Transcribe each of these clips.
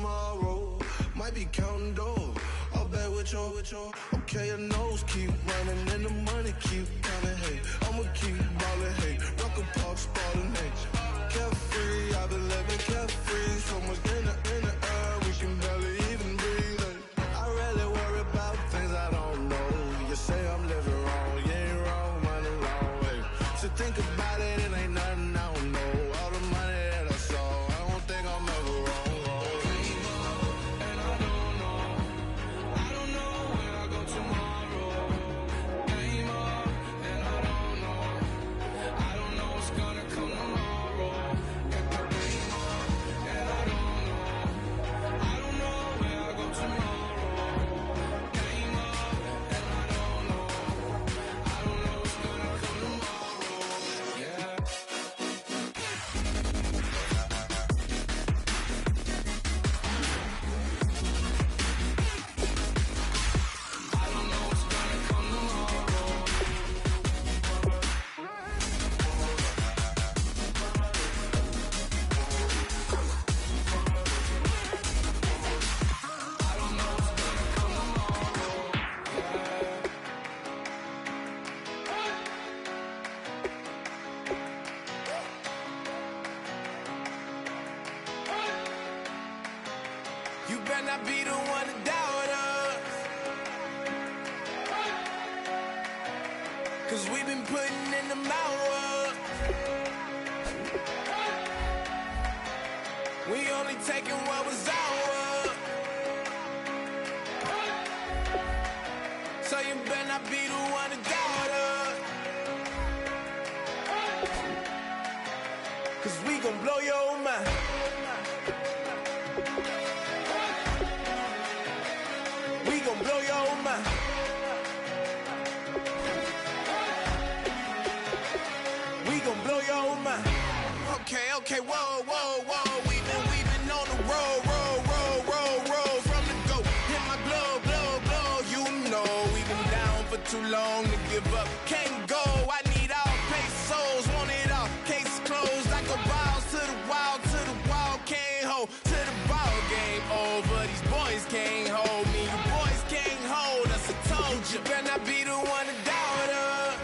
tomorrow. Might be counting dough. All back with your. Okay, your nose keep running and the money keep coming. Hey, I'ma keep ballin'. Hey, rock a park, spallin'. Hey, carefree, I've been living carefree. So much in the air, we can barely even breathe. Hey, I really worry about things I don't know. You say I'm living wrong, you ain't wrong, money long. Hey, so think about it, it ain't nothing I don't know. All the money that I saw, I don't think I'm ever wrong. You better not be the one to doubt us, 'cause we've been putting in the hours. We only taking what was ours. So you better not be the one to doubt us, 'cause we gon' blow your mind. Blow your mind. We gon' blow your mind. Okay, whoa. We been on the road. From the go, hit my blow. You know we been down for too long to give up. Can't go. I need all pesos, want it all. Case closed. I go balls to the wall, can't hold to the ball game over. These boys can't hold me. You boys can't hold us. I told you. You better not be the one to doubt us,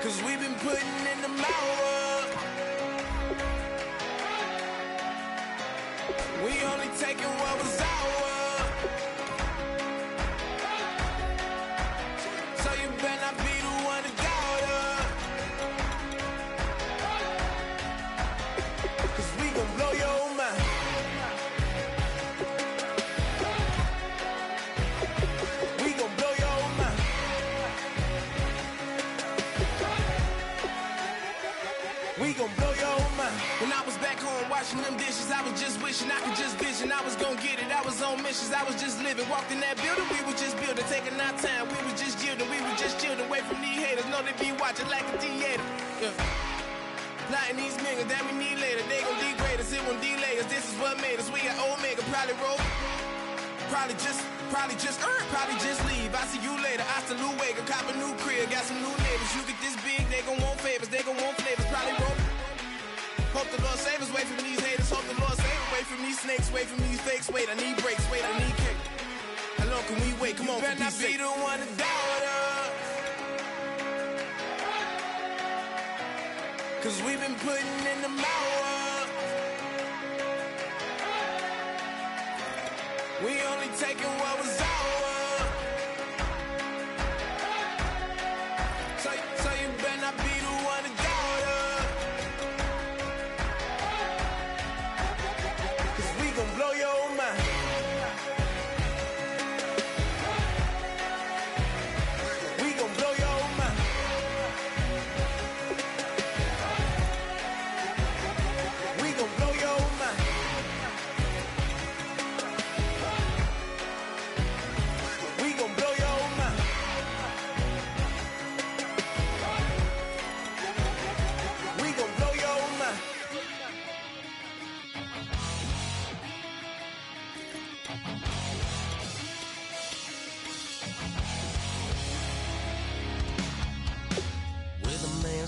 'cause we've been putting in the hours. We only taking what was ours. So you better not be the one to doubt us, 'cause we gon' blow your mind. We gon' blow your mind. When I was back home washing them dishes, I was just wishing I could just vision. I was gon' get it, I was on missions, I was just living. Walked in that building, we was just building, taking our time. We was just yielding, we was just chilling away from these haters. Know they be watching like a theater. Yeah. Plotting these niggas that we need later. They gon' degrade us, it won't delay us. This is what made us. We got Omega, probably roll. Probably just leave. I see you later. I salute Wake, cop a new crib, got some new neighbors. You get this big, they gon' want favors, they gon' want flavors. Probably roll. Hope the Lord save us, wait from these haters. Hope the Lord save us, wait from these snakes, wait from these fakes. Wait, I need breaks, wait, I need cake. How long can we wait? Come on, better not be the one to doubt us, 'cause we've been putting in the hours. We only taking what was ours. So you better not be the one to doubt us, 'cause we gon' blow your mind. We gon' blow your mind. We gon' blow your mind.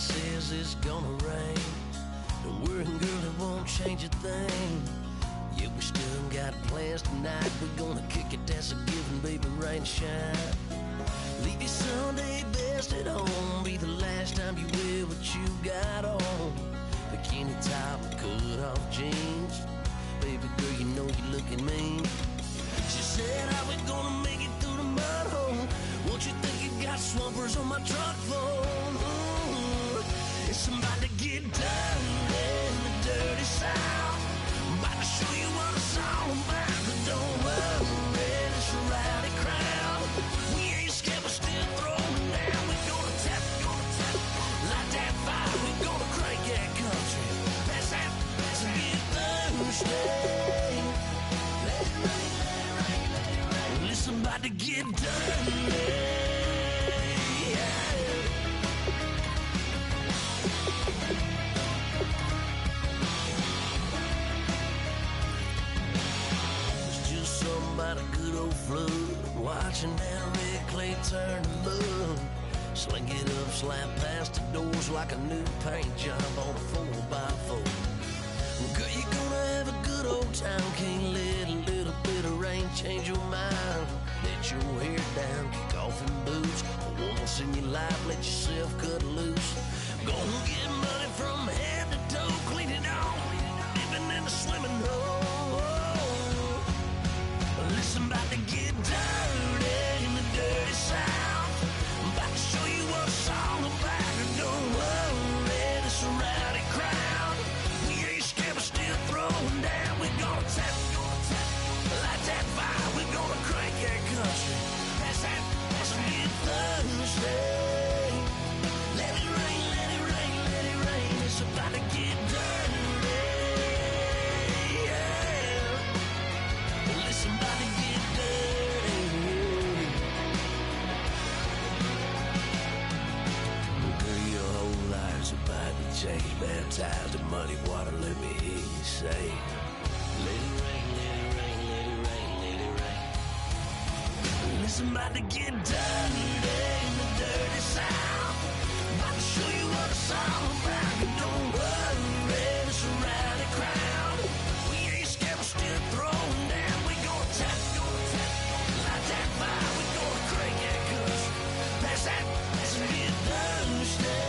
Says it's gonna rain. The worrying girl, it won't change a thing. Yeah, we still got plans tonight. We're gonna kick it, that's a given, baby, rain and shine. Leave your Sunday best at home. Be the last time you wear what you got on. Bikini top and cut off jeans. Baby girl, you know you're looking mean. She said, how we gonna make it through the mud hole? Won't you think you got swampers on my truck phone? Ooh, it's about to get dirty in the dirty South. I'm about to show you what it's all about. But don't worry, it's a rowdy crowd. We ain't scared, we're still throwing down. We're gonna tap, light that fire. We're gonna crank that country. Pass that, let's get Thursday. Let it rain, let it rain, let it rain. Listen, about to get dirty. About a good old flood, watching that red clay turn to mud. Sling it up, slap past the doors like a new paint job on a 4x4. Girl, you're gonna have a good old time. Can't let a little bit of rain change your mind. Let your hair down, kick off in boots. Once in your life, let yourself cut loose. Gonna get money from head to toe, clean it off, living in a swimming hole. Listen, about to get dirty in the dirty South. I'm about to show you what it's all about. And don't worry, it's a rowdy crowd. We ain't scared, we're still throwing down. We're gonna tap, light that fire. We're gonna crank that country. Pass that, let's get Thursday. Let it rain, let it rain, let it rain. It's about to get dirty. Somebody get dirty. Girl, your whole life's about to change. Baptized in muddy water, let me hear you say, let it rain, let it rain, let it rain, let it rain. Listen, about to get dirty in the dirty South. About to show you what it's all about. And don't worry, it's a rowdy crowd. We ain't scared, we're still throwing down. Tap, light that fire, we gonna crank that country. Pass that, let's get Thursday.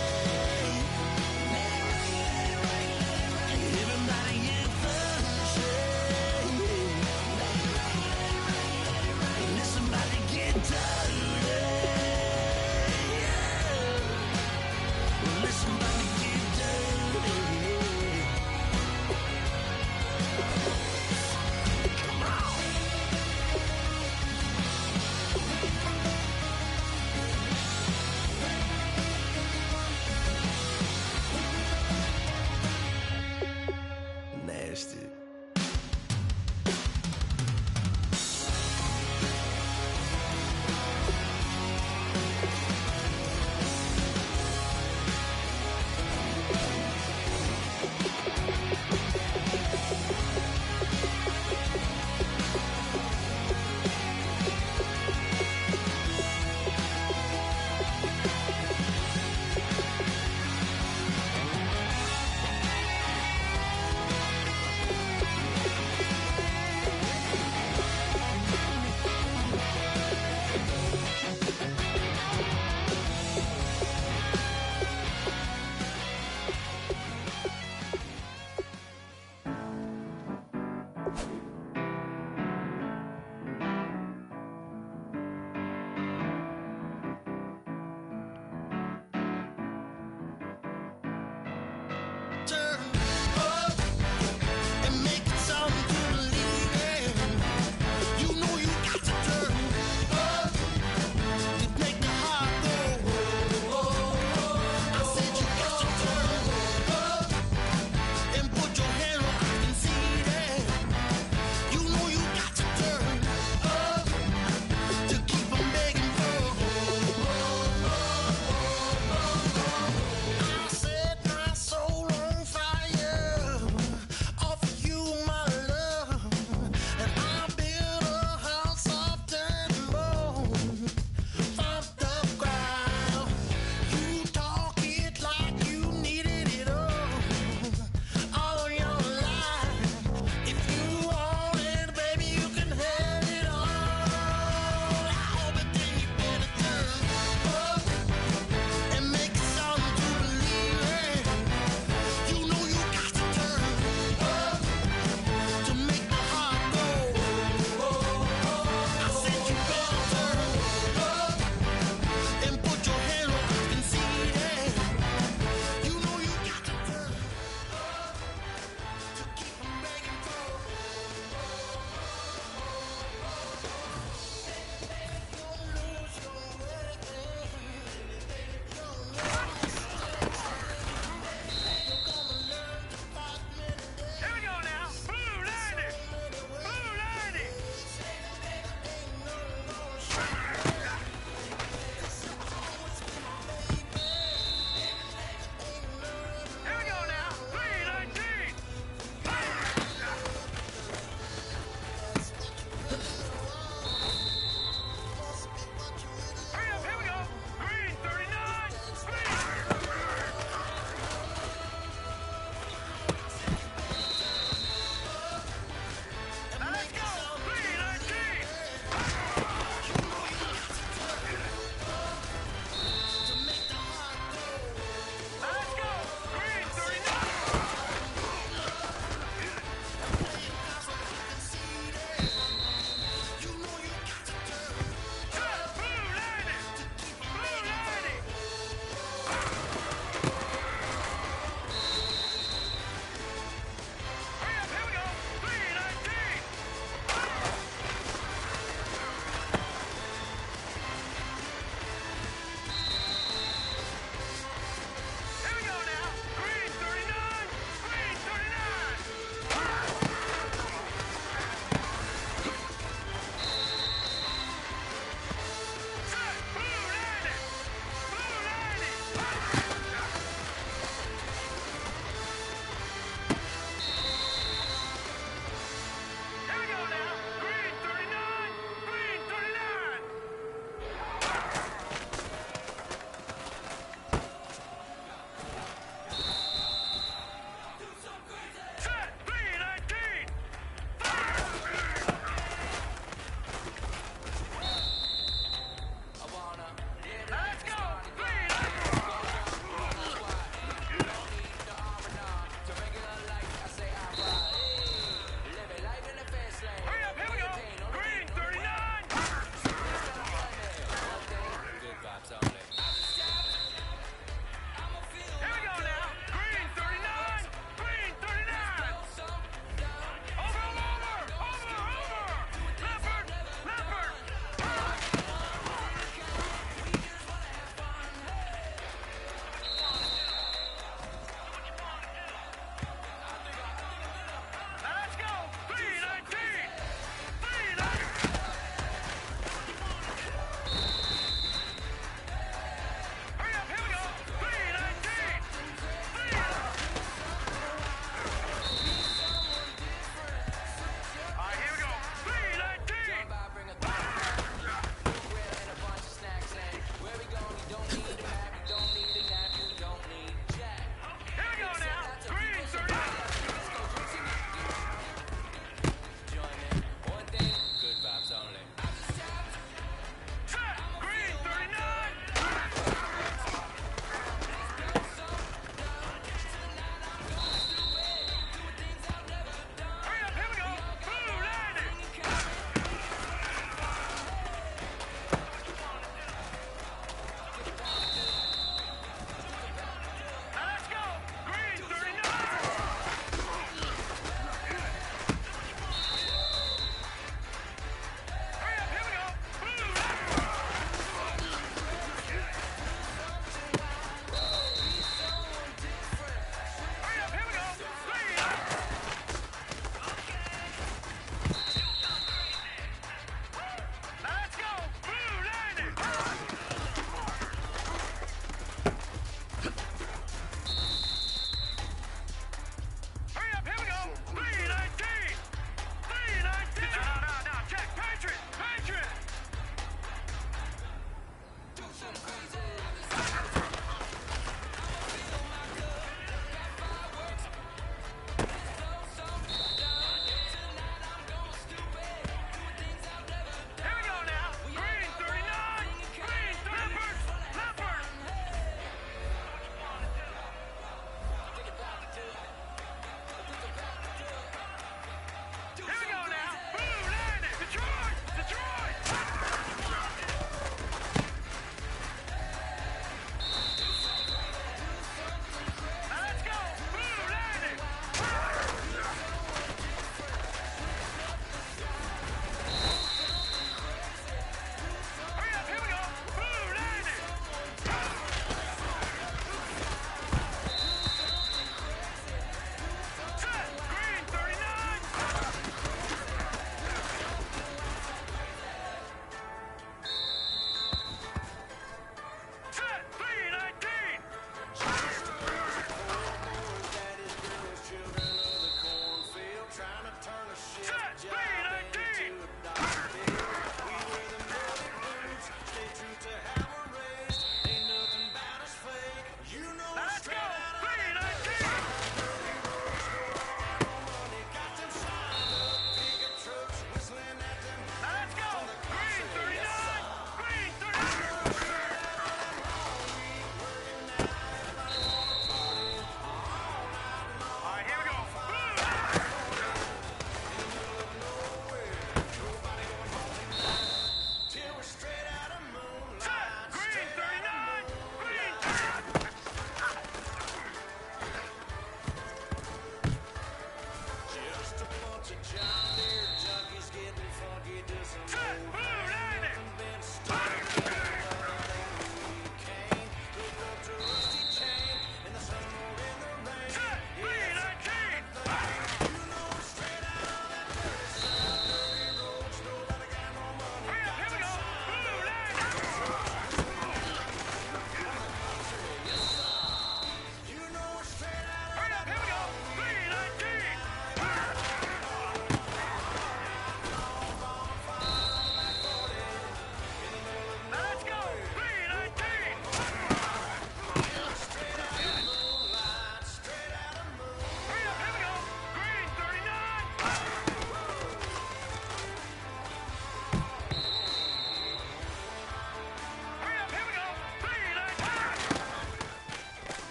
Let it rain, let it rain, let it rain. Everybody get Thursday. Let it rain, let it rain, let it rain. Listen, about to get dirty. Yeah. Listen, about to get dirty.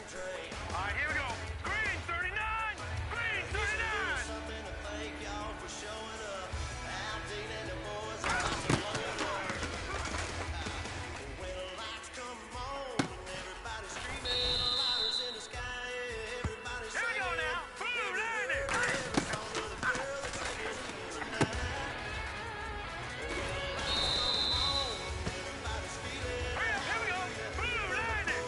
All right, here we go. Green 39! Green 39! Something to thank y'all for showing up. Aldean and the boys are about to blow it up. When the lights come on, everybody's screaming, lighters in the sky, everybody's Here we go now. Blue landing! every song of the girl that's singing in the night. When the lights come on, everybody's feeling. Hurry up, here we go. Blue landing!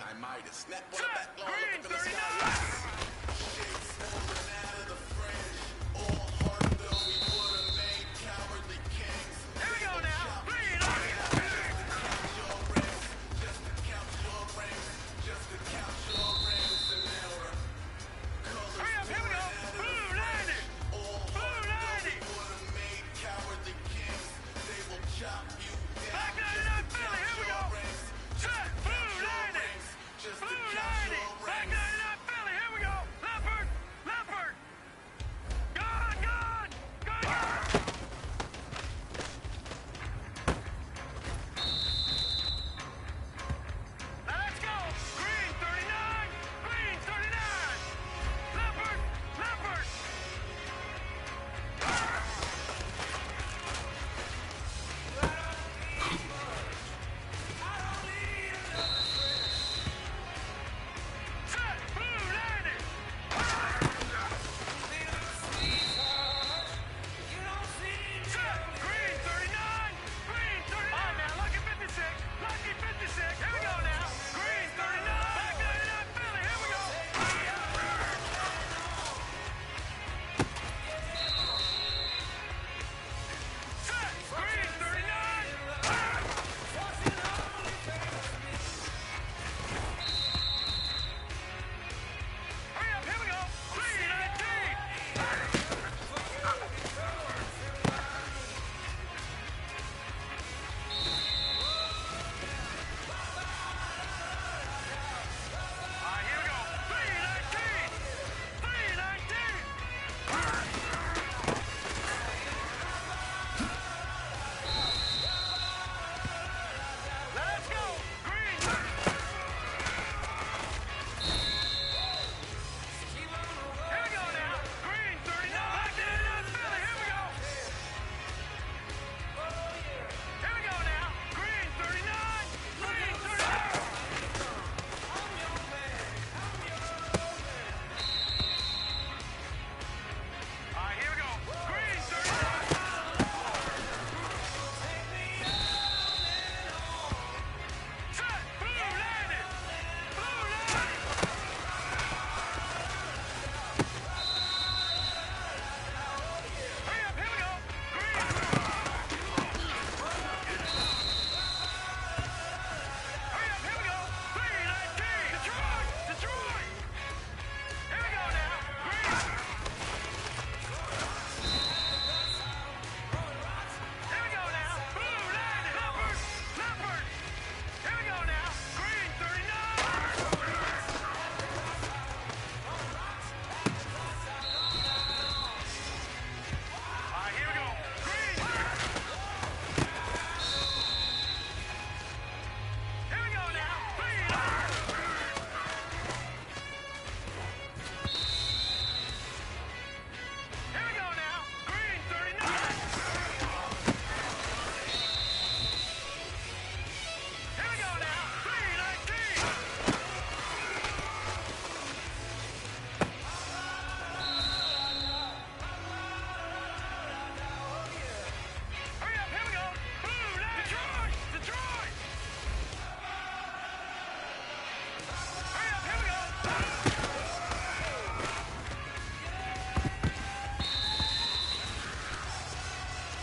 Green 39! Here we go now. Green 90! Hurry up, here we go. Blue 90! Blue 90! Back 99 Philly, here we go. Set, blue 90! Blue 90! Back 99 Philly, here we go. Leopard! Leopard! Gone, gone! Gone, gone! Now let's go. Green 39! Green 39! Leopard! Leopard! Set, blue 90! Set, green 39! Green 39! All right, now, lucky 56! Lucky 56! Here we go now! Green 39! Back 99 Philly, here we go! Set, green 39! Hurry up, here we go! Green 19! All right, here we go! 319! 319! Let's go! Green! Here we go now! Green 39! Back to Philly, here we go! Here we go now! Green 39! Green 39! All right, here we go! Green 39! Set! Blue 90! Blue 90! Hurry up, here we go! Green! Hurry up, here we go! Green 19! Detroit! Detroit! Here we go now! Green! Here we go now! Blue 90! Leopard! Leopard! Here we go now! Green 39! All right, here we go! Green! Here we go now! Green! Here we go now! Green 39! Here we go now! Green 19! Hurry up, here we go! Blue 90! Detroit! Detroit! Hurry up, here we go!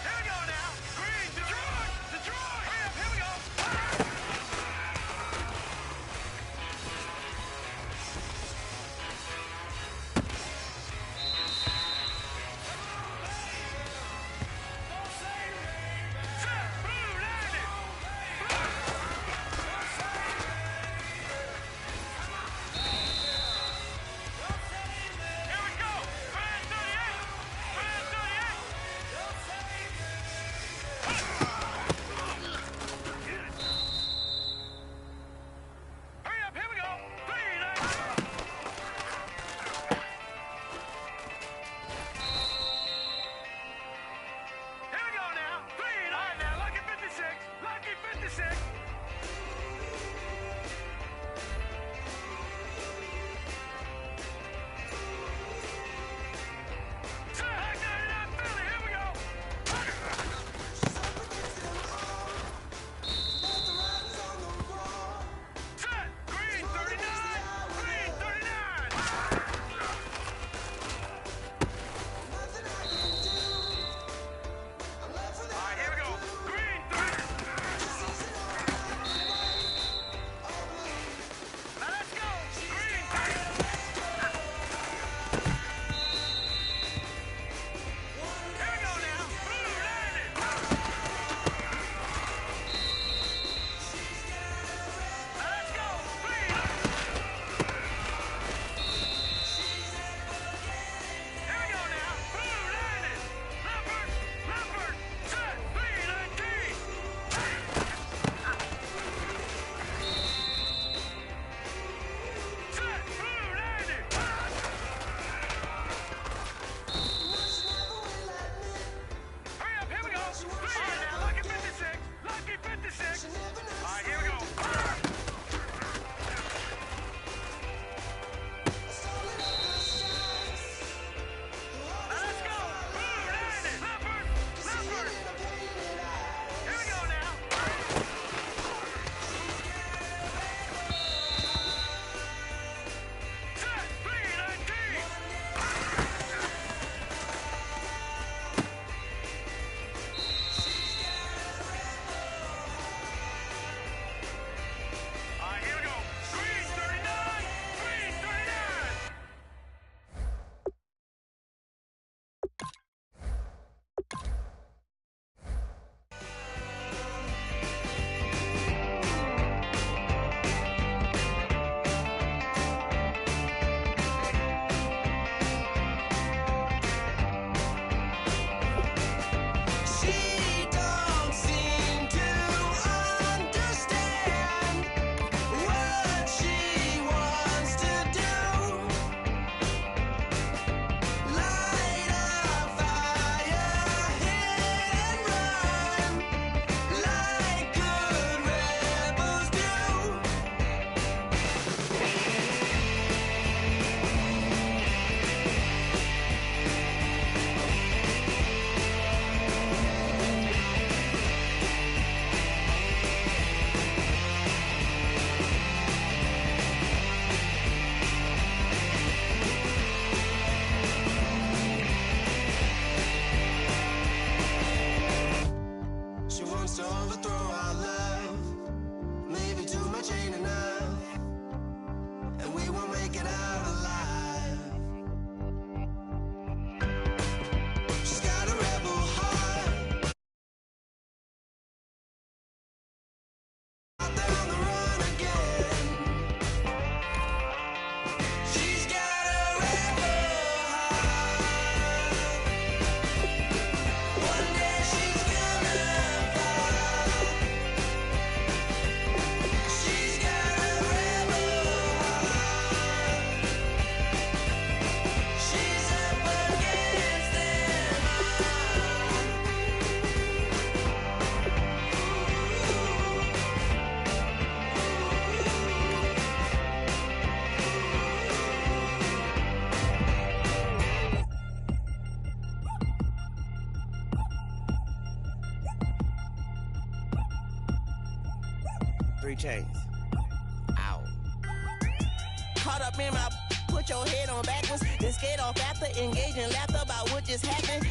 Here we go now! Green! Detroit! Detroit! Hurry up, here we go! Set! Blue 90! Mary Chains. Ow. Caught up in my, put your head on backwards, then skate off after, engaging laughter about what just happened.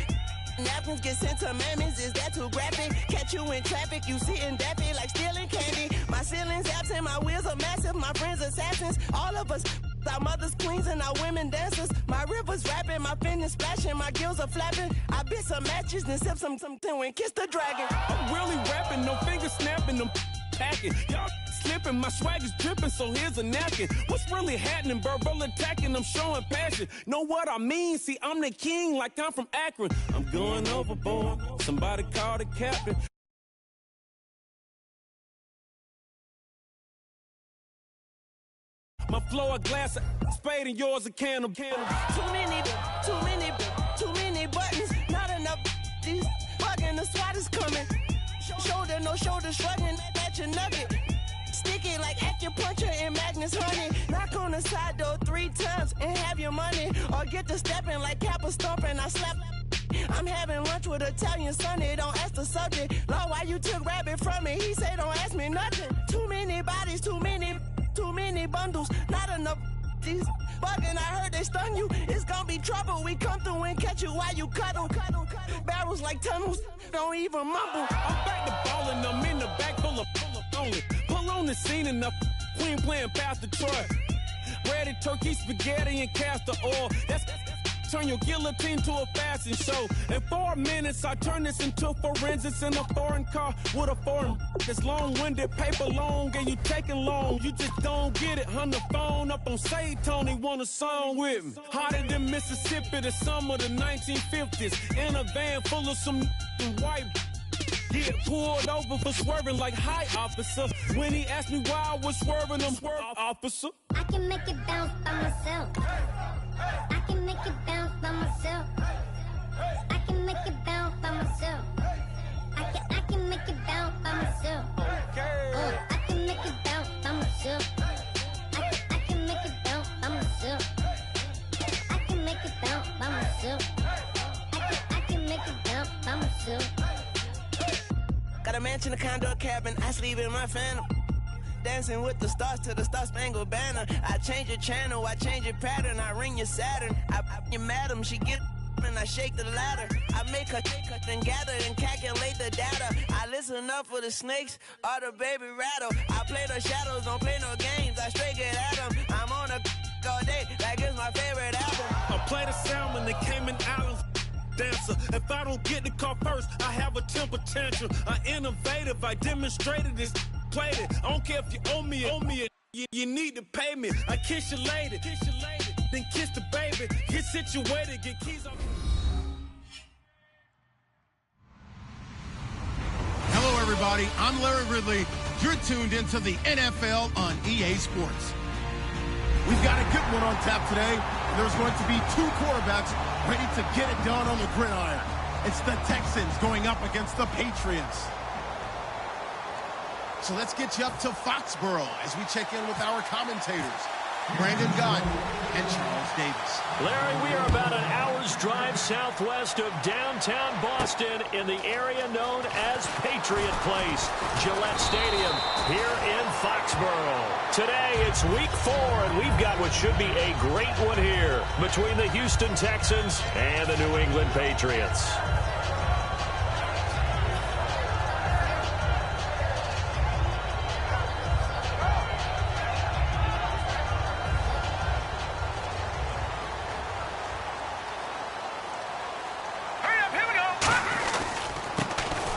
Napkins get sent to mammies, is that too graphic? Catch you in traffic, you sitting daffy like stealing candy. My ceiling's absent, my wheels are massive, my friends assassins. All of us, our mothers queens and our women dancers. My rivers rapping, my fingers splashing, my gills are flapping. I bit some matches, then sip something and kiss the dragon. I'm really rapping, no fingers snapping, them packing. Y'all slipping, my swag is dripping, so here's a napkin. What's really happening? Verbal attacking, I'm showing passion. Know what I mean? See, I'm the king like I'm from Akron. I'm going overboard, somebody call the captain. My flow a glass of spade and yours a can of. Too many buttons, not enough. These bugging, the SWAT is coming. Shoulder, no shoulder shrugging at your nugget. Sticky like acupuncture and Magnus honey. Knock on the side door 3 times and have your money. Or get to stepping like Kappa stomping. I slap. I'm having lunch with Italian Sonny. Don't ask the subject. Lord, why you took rabbit from me? He say don't ask me nothing. Too many bodies, too many bundles. Not enough. These bugging, I heard they stun you. It's gonna be trouble. We come through and catch you while you cuddle. Barrels like tunnels. Don't even mumble. I'm back to ballin', I'm in the back full of only. Pull on the scene enough. Queen playing Pastor Troy. Ready turkey, spaghetti, and castor oil. That's turn your guillotine to a fashion show. In 4 minutes, I turn this into forensics in a foreign car with a foreign. It's long-winded, paper long, and you taking long. You just don't get it. On the phone up on Say Tony, want a song with me. Hotter than Mississippi, the summer of the 1950s. In a van full of some white. Get pulled over for swerving like hi, officer. When he asked me why I was swerving, I'm swerve, officer. I can make it bounce by myself. I can make it bounce by myself. I can make it bounce by myself. I can make it bounce by myself. I can make it bounce by myself. I can make it bounce by myself. I can make it bounce by myself. I can make it bounce by myself. Got a mansion, a condo, a cabin. I sleep in my phantom. Dancing with the stars to the Star-Spangled Banner. I change your channel, I change your pattern. I ring your Saturn. I your madam, she get and I shake the ladder. I make her then gather and calculate the data. I listen up for the snakes or the baby rattle. I play the shadows, don't play no games. I straight get at them. I'm on a all day like it's my favorite album. I play the salmon, the Cayman Islands. Dancer. If I don't get the car first, I have a temper tantrum. I innovative, I demonstrated this, played it. I don't care if you owe me you need to pay me. I kiss your lady, then kiss the baby. Get situated, get keys on. Hello, everybody. I'm Larry Ridley. You're tuned into the NFL on EA Sports. We've got a good one on tap today. There's going to be 2 quarterbacks ready to get it done on the gridiron. It's the Texans going up against the Patriots. So let's get you up to Foxborough as we check in with our commentators, Brandon Gott and Charles Davis. Larry, we are about an hour's drive southwest of downtown Boston in the area known as Patriot Place, Gillette Stadium, here in Foxborough. Today, it's week 4, and we've got what should be a great one here between the Houston Texans and the New England Patriots.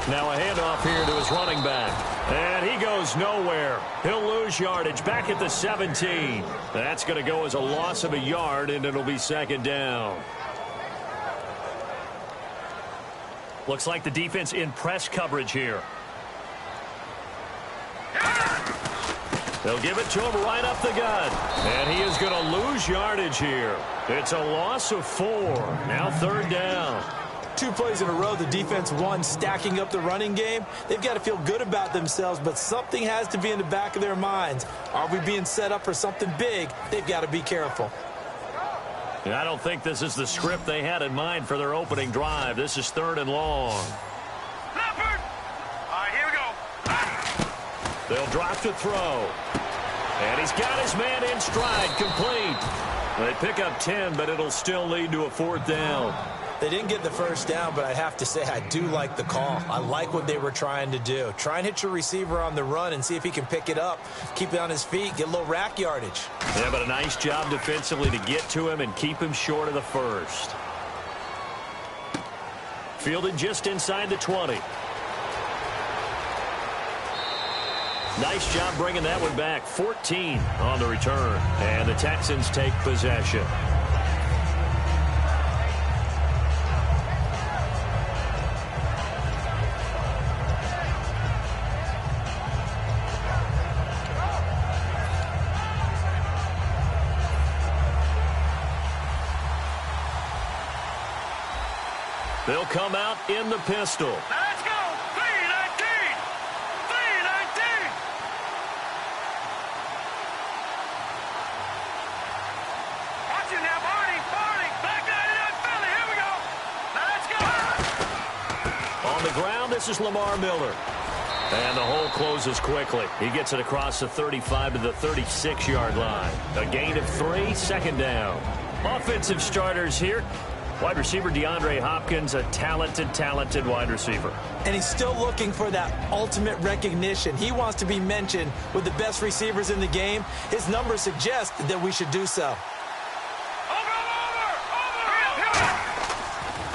Now a handoff here to his running back. And he goes nowhere. He'll lose yardage back at the 17. That's going to go as a loss of a yard, and it'll be 2nd down. Looks like the defense in press coverage here. They'll give it to him right up the gut. And he is going to lose yardage here. It's a loss of 4. Now 3rd down. 2 plays in a row, the defense won, stacking up the running game. They've got to feel good about themselves, but something has to be in the back of their minds. Are we being set up for something big? They've got to be careful. I don't think this is the script they had in mind for their opening drive. This is 3rd and long. Leopard! All right, here we go. They'll drop to throw. And he's got his man in stride, complete. They pick up 10, but it'll still lead to a 4th down. They didn't get the first down, but I have to say I do like the call. I like what they were trying to do. Try and hit your receiver on the run and see if he can pick it up, keep it on his feet, get a little rack yardage. Yeah, but a nice job defensively to get to him and keep him short of the first. Fielded just inside the 20. Nice job bringing that one back. 14 on the return. And the Texans take possession. They'll come out in the pistol. Now let's go. 3-19. 3-19. Watch it now, Barney. Back 99 Philly. Here we go. Now let's go. On the ground, this is Lamar Miller. And the hole closes quickly. He gets it across the 35 to the 36-yard line. A gain of 3, 2nd down. Offensive starters here. Wide receiver DeAndre Hopkins, a talented wide receiver. And he's still looking for that ultimate recognition. He wants to be mentioned with the best receivers in the game. His numbers suggest that we should do so. Over.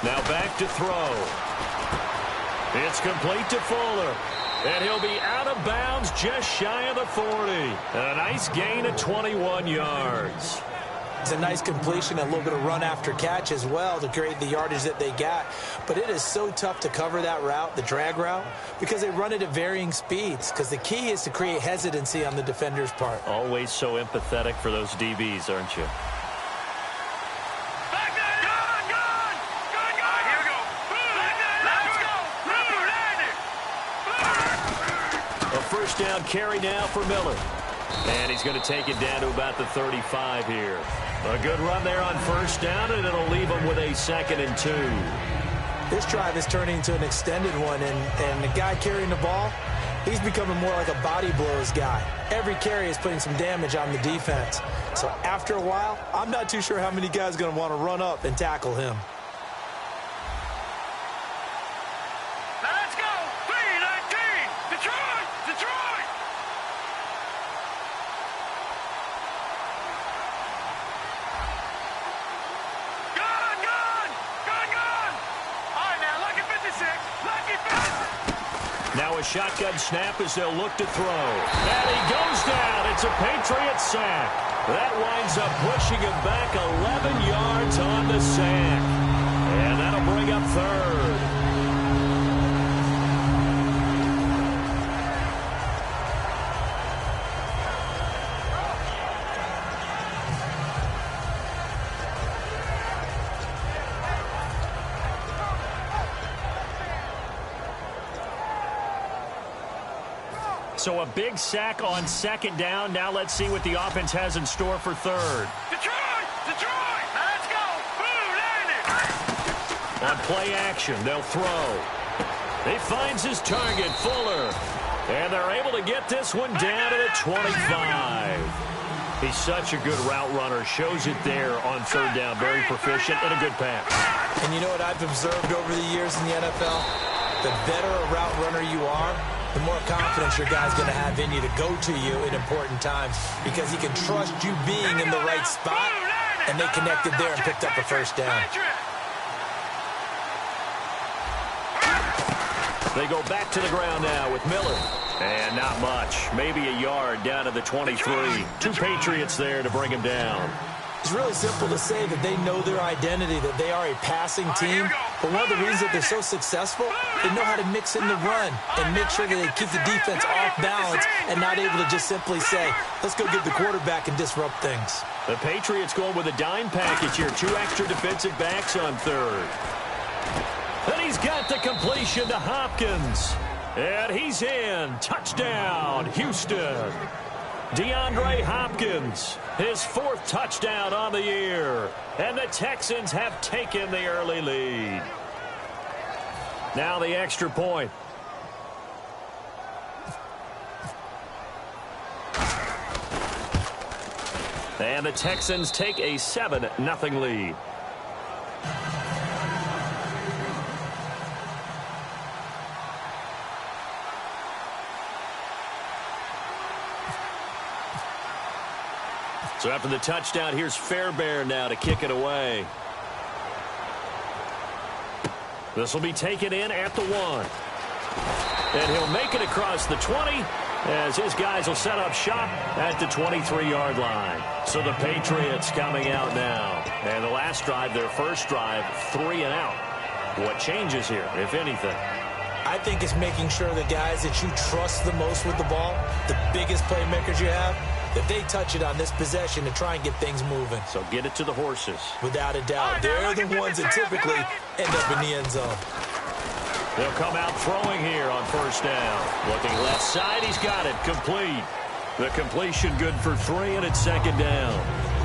Now back to throw. It's complete to Fuller. And he'll be out of bounds just shy of the 40. A nice gain of 21 yards. It's a nice completion, a little bit of run after catch as well to create the yardage that they got. But it is so tough to cover that route, the drag route, because they run it at varying speeds. Because the key is to create hesitancy on the defender's part. Always so empathetic for those DBs, aren't you? Back 99. Gone. All right, here we go. Back 99. Let's go. A first down carry now for Miller. And he's going to take it down to about the 35 here. A good run there on first down, and it'll leave him with a 2nd and 2. This drive is turning into an extended one, and the guy carrying the ball, he's becoming more like a body blows guy. Every carry is putting some damage on the defense. So after a while, I'm not too sure how many guys are going to want to run up and tackle him. Now let's go. 3-19. Detroit. Now a shotgun snap as they'll look to throw. And he goes down. It's a Patriot sack. That winds up pushing him back 11 yards on the sack. And that'll bring up 3rd. So a big sack on 2nd down. Now let's see what the offense has in store for 3rd. Detroit! Now let's go! Boom, On play action, they'll throw. He finds his target, Fuller. And they're able to get this one down to the 25. He's such a good route runner. Shows it there on 3rd down. Very proficient and a good pass. And you know what I've observed over the years in the NFL? The better a route runner you are, the more confidence your guy's going to have in you to go to you in important times because he can trust you being in the right spot, and they connected there and picked up a first down. They go back to the ground now with Miller. And not much. Maybe a yard down to the 23. 2 Patriots there to bring him down. It's really simple to say that they know their identity, that they are a passing team. But one of the reasons that they're so successful, they know how to mix in the run and make sure that they keep the defense off balance and not able to just simply say, let's go get the quarterback and disrupt things. The Patriots going with a dime package here. 2 extra defensive backs on 3rd. And he's got the completion to Hopkins. And he's in. Touchdown, Houston. DeAndre Hopkins, his 4th touchdown on the year. And the Texans have taken the early lead. Now the extra point. And the Texans take a 7-0 lead. So after the touchdown, here's Fairbairn now to kick it away. This will be taken in at the 1. And he'll make it across the 20 as his guys will set up shop at the 23-yard line. So the Patriots coming out now. And the last drive, their first drive, 3 and out. What changes here, if anything? I think it's making sure the guys that you trust the most with the ball, the biggest playmakers you have, that they touch it on this possession to try and get things moving. So get it to the horses. Without a doubt. They're the ones that typically end up in the end zone. They'll come out throwing here on first down. Looking left side, he's got it. Complete. The completion good for 3, and it's second down.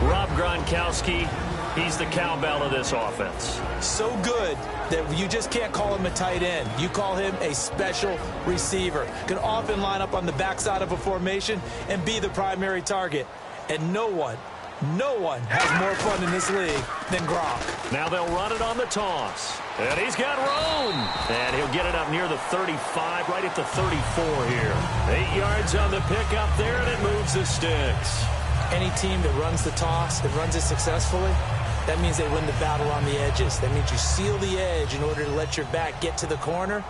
Rob Gronkowski, he's the cowbell of this offense. So good that you just can't call him a tight end. You call him a special receiver. Can often line up on the backside of a formation and be the primary target. And no one has more fun in this league than Gronk. Now they'll run it on the toss. And he's got room. And he'll get it up near the 35, right at the 34 here. 8 yards on the pickup there, and it moves the sticks. Any team that runs the toss, that runs it successfully, that means they win the battle on the edges. That means you seal the edge in order to let your back get to the corner.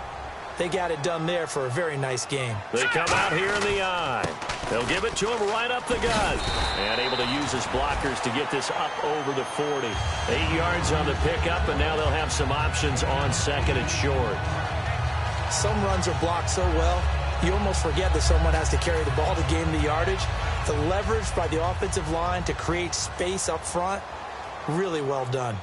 They got it done there for a very nice game. They come out here in the eye. They'll give it to him right up the gut. And able to use his blockers to get this up over the 40. 8 yards on the pickup, and now they'll have some options on second and short. Some runs are blocked so well, you almost forget that someone has to carry the ball to gain the yardage. The leverage by the offensive line to create space up front, really well done.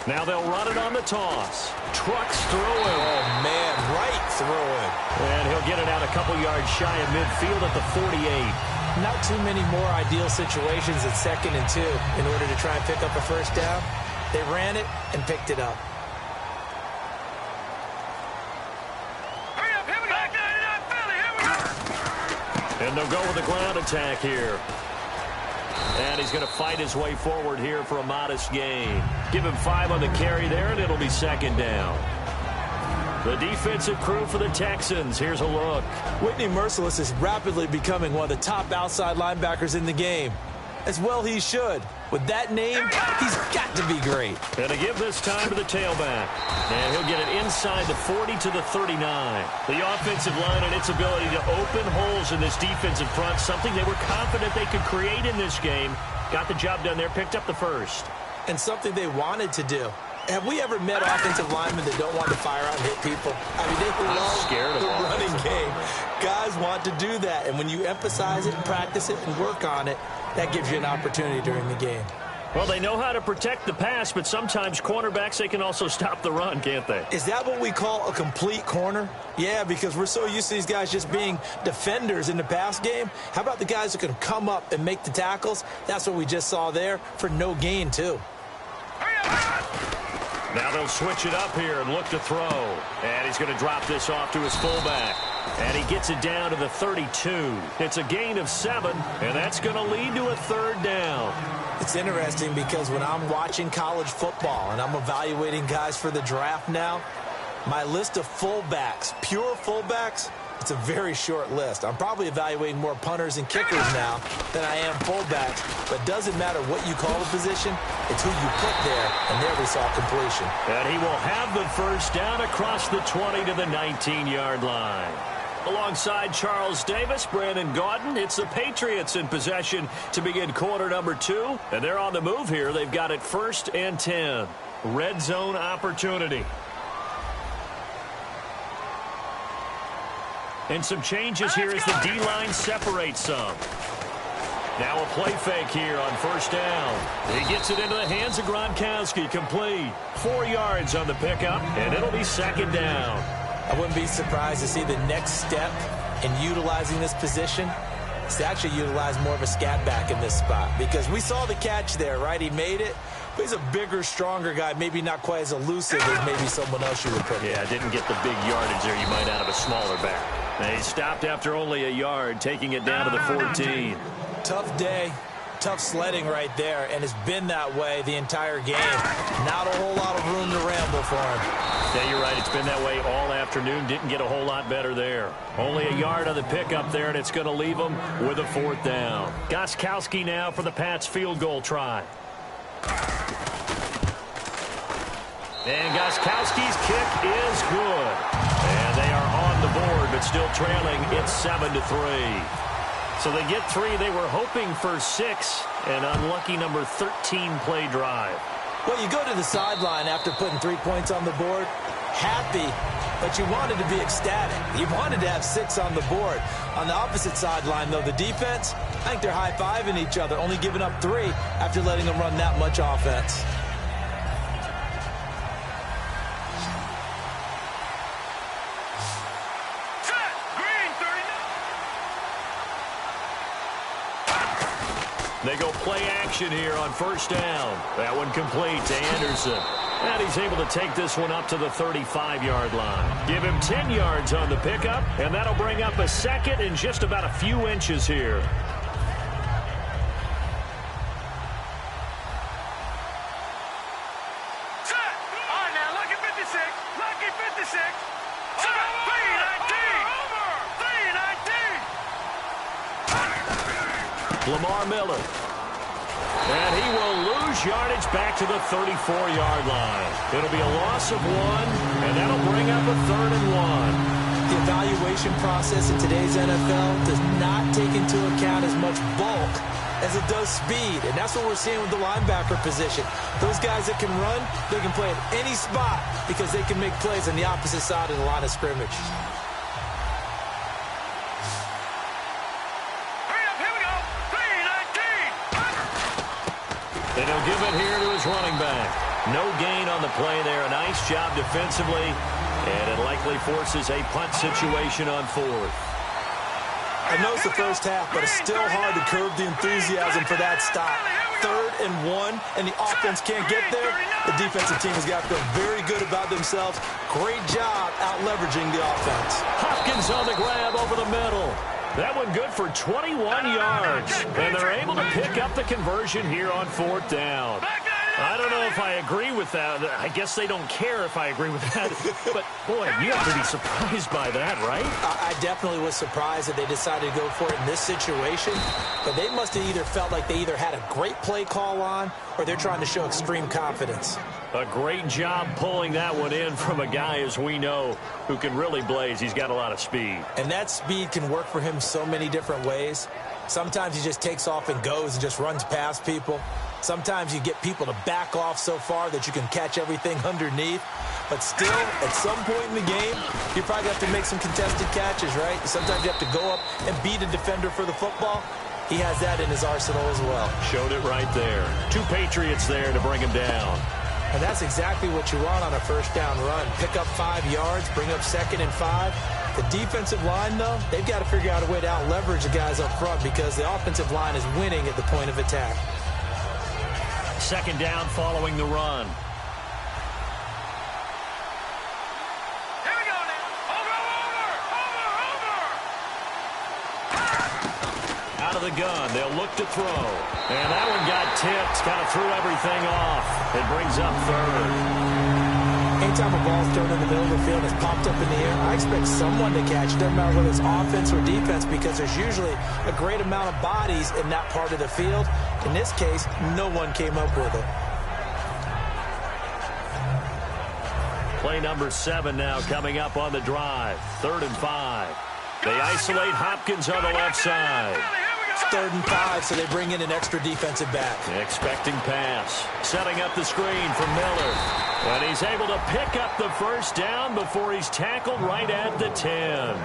Now they'll run it on the toss. Trucks through him. Oh, man, right through him. And he'll get it out a couple yards shy of midfield at the 48. Not too many more ideal situations at 2nd and 2 in order to try and pick up a first down. They ran it and picked it up. Hurry up, here we go. Back 99 Philly, here we go. And they'll go with a ground attack here. And he's going to fight his way forward here for a modest gain. Give him 5 on the carry there, and it'll be second down. The defensive crew for the Texans. Here's a look. Whitney Merciless is rapidly becoming one of the top outside linebackers in the game. As well he should. With that name, he's got to be great. And to give this time to the tailback. And he'll get it inside the 40 to the 39. The offensive line and its ability to open holes in this defensive front, something they were confident they could create in this game. Got the job done there, picked up the first. And something they wanted to do. Have we ever met offensive linemen that don't want to fire out and hit people? I mean, they love the running game. Guys want to do that. And when you emphasize it, practice it, and work on it, that gives you an opportunity during the game. Well, they know how to protect the pass, but sometimes cornerbacks, they can also stop the run, can't they? Is that what we call a complete corner? Yeah, because we're so used to these guys just being defenders in the pass game. How about the guys who can come up and make the tackles? That's what we just saw there for no gain, too. Now they'll switch it up here and look to throw. And he's going to drop this off to his fullback. And he gets it down to the 32. It's a gain of 7, and that's going to lead to a third down. It's interesting because when I'm watching college football and I'm evaluating guys for the draft now, my list of fullbacks, pure fullbacks, it's a very short list. I'm probably evaluating more punters and kickers now than I am fullbacks. But it doesn't matter what you call a position, it's who you put there, and there we saw completion. And he will have the first down across the 20 to the 19-yard line. Alongside Charles Davis, Brandon Gaudin, it's the Patriots in possession to begin quarter number 2. And they're on the move here. They've got it 1st and 10. Red zone opportunity. And some changes here as the D-line separates some. Now a play fake here on first down. He gets it into the hands of Gronkowski, complete. 4 yards on the pickup, and it'll be second down. I wouldn't be surprised to see the next step in utilizing this position is to actually utilize more of a scat back in this spot. Because we saw the catch there, right? He made it. But he's a bigger, stronger guy, maybe not quite as elusive as maybe someone else you would put in. Yeah, didn't get the big yardage there you might out of a smaller back. They stopped after only a yard, taking it down to the 14. Tough day, tough sledding right there, and it's been that way the entire game. Not a whole lot of room to ramble for him. Yeah, you're right. It's been that way all afternoon. Didn't get a whole lot better there. Only a yard on the pickup there, and it's going to leave them with a 4th down. Gostkowski now for the Pats field goal try. And Gostkowski's kick is good. And they are on the board, but still trailing. It's 7-3. So they get 3. They were hoping for 6. An unlucky number 13 play drive. Well, you go to the sideline after putting 3 points on the board, happy, but you wanted to be ecstatic. You wanted to have 6 on the board. On the opposite sideline, though, the defense, I think they're high-fiving each other, only giving up 3 after letting them run that much offense. They go play action here on 1st down. That one complete to Anderson. And he's able to take this one up to the 35-yard line. Give him 10 yards on the pickup, and that'll bring up a 2nd and just about a few inches here. Lamar Miller. And he will lose yardage back to the 34-yard line. It'll be a loss of 1, and that'll bring up a 3rd and 1. The evaluation process in today's NFL does not take into account as much bulk as it does speed, and that's what we're seeing with the linebacker position. Those guys that can run, they can play at any spot because they can make plays on the opposite side of the line of scrimmage. And he'll give it here to his running back. No gain on the play there. A nice job defensively. And it likely forces a punt situation on 4th. I know it's the first half, but it's still hard to curb the enthusiasm for that stop. 3rd and 1, and the offense can't get there. The defensive team has got to feel very good about themselves. Great job out-leveraging the offense. Hopkins on the grab over the middle. That one good for 21 yards. And they're able to pick up the conversion here on 4th down. I don't know if I agree with that. I guess they don't care if I agree with that. But, boy, you have to be surprised by that, right? I definitely was surprised that they decided to go for it in this situation. But they must have either felt like they either had a great play call on or they're trying to show extreme confidence. A great job pulling that one in from a guy, as we know, who can really blaze. He's got a lot of speed. And that speed can work for him so many different ways. Sometimes he just takes off and goes and just runs past people. Sometimes you get people to back off so far that you can catch everything underneath. But still, at some point in the game, you probably have to make some contested catches, right? Sometimes you have to go up and beat a defender for the football. He has that in his arsenal as well. Showed it right there. 2 Patriots there to bring him down. And that's exactly what you want on a 1st down run. Pick up 5 yards, bring up 2nd and 5. The defensive line, though, they've got to figure out a way to out-leverage the guys up front because the offensive line is winning at the point of attack. 2nd down following the run. Here we go now. Over. Out of the gun, they'll look to throw. And that one got tipped, kind of threw everything off. It brings up 3rd. Anytime a ball's thrown in the middle of the field and it's popped up in the air, I expect someone to catch it. Doesn't matter whether it's offense or defense because there's usually a great amount of bodies in that part of the field. In this case, no one came up with it. Play number 7 now coming up on the drive. 3rd and 5. They isolate Hopkins on the left side. It's 3rd and 5, so they bring in an extra defensive back. Expecting pass. Setting up the screen for Miller. And he's able to pick up the 1st down before he's tackled right at the 10.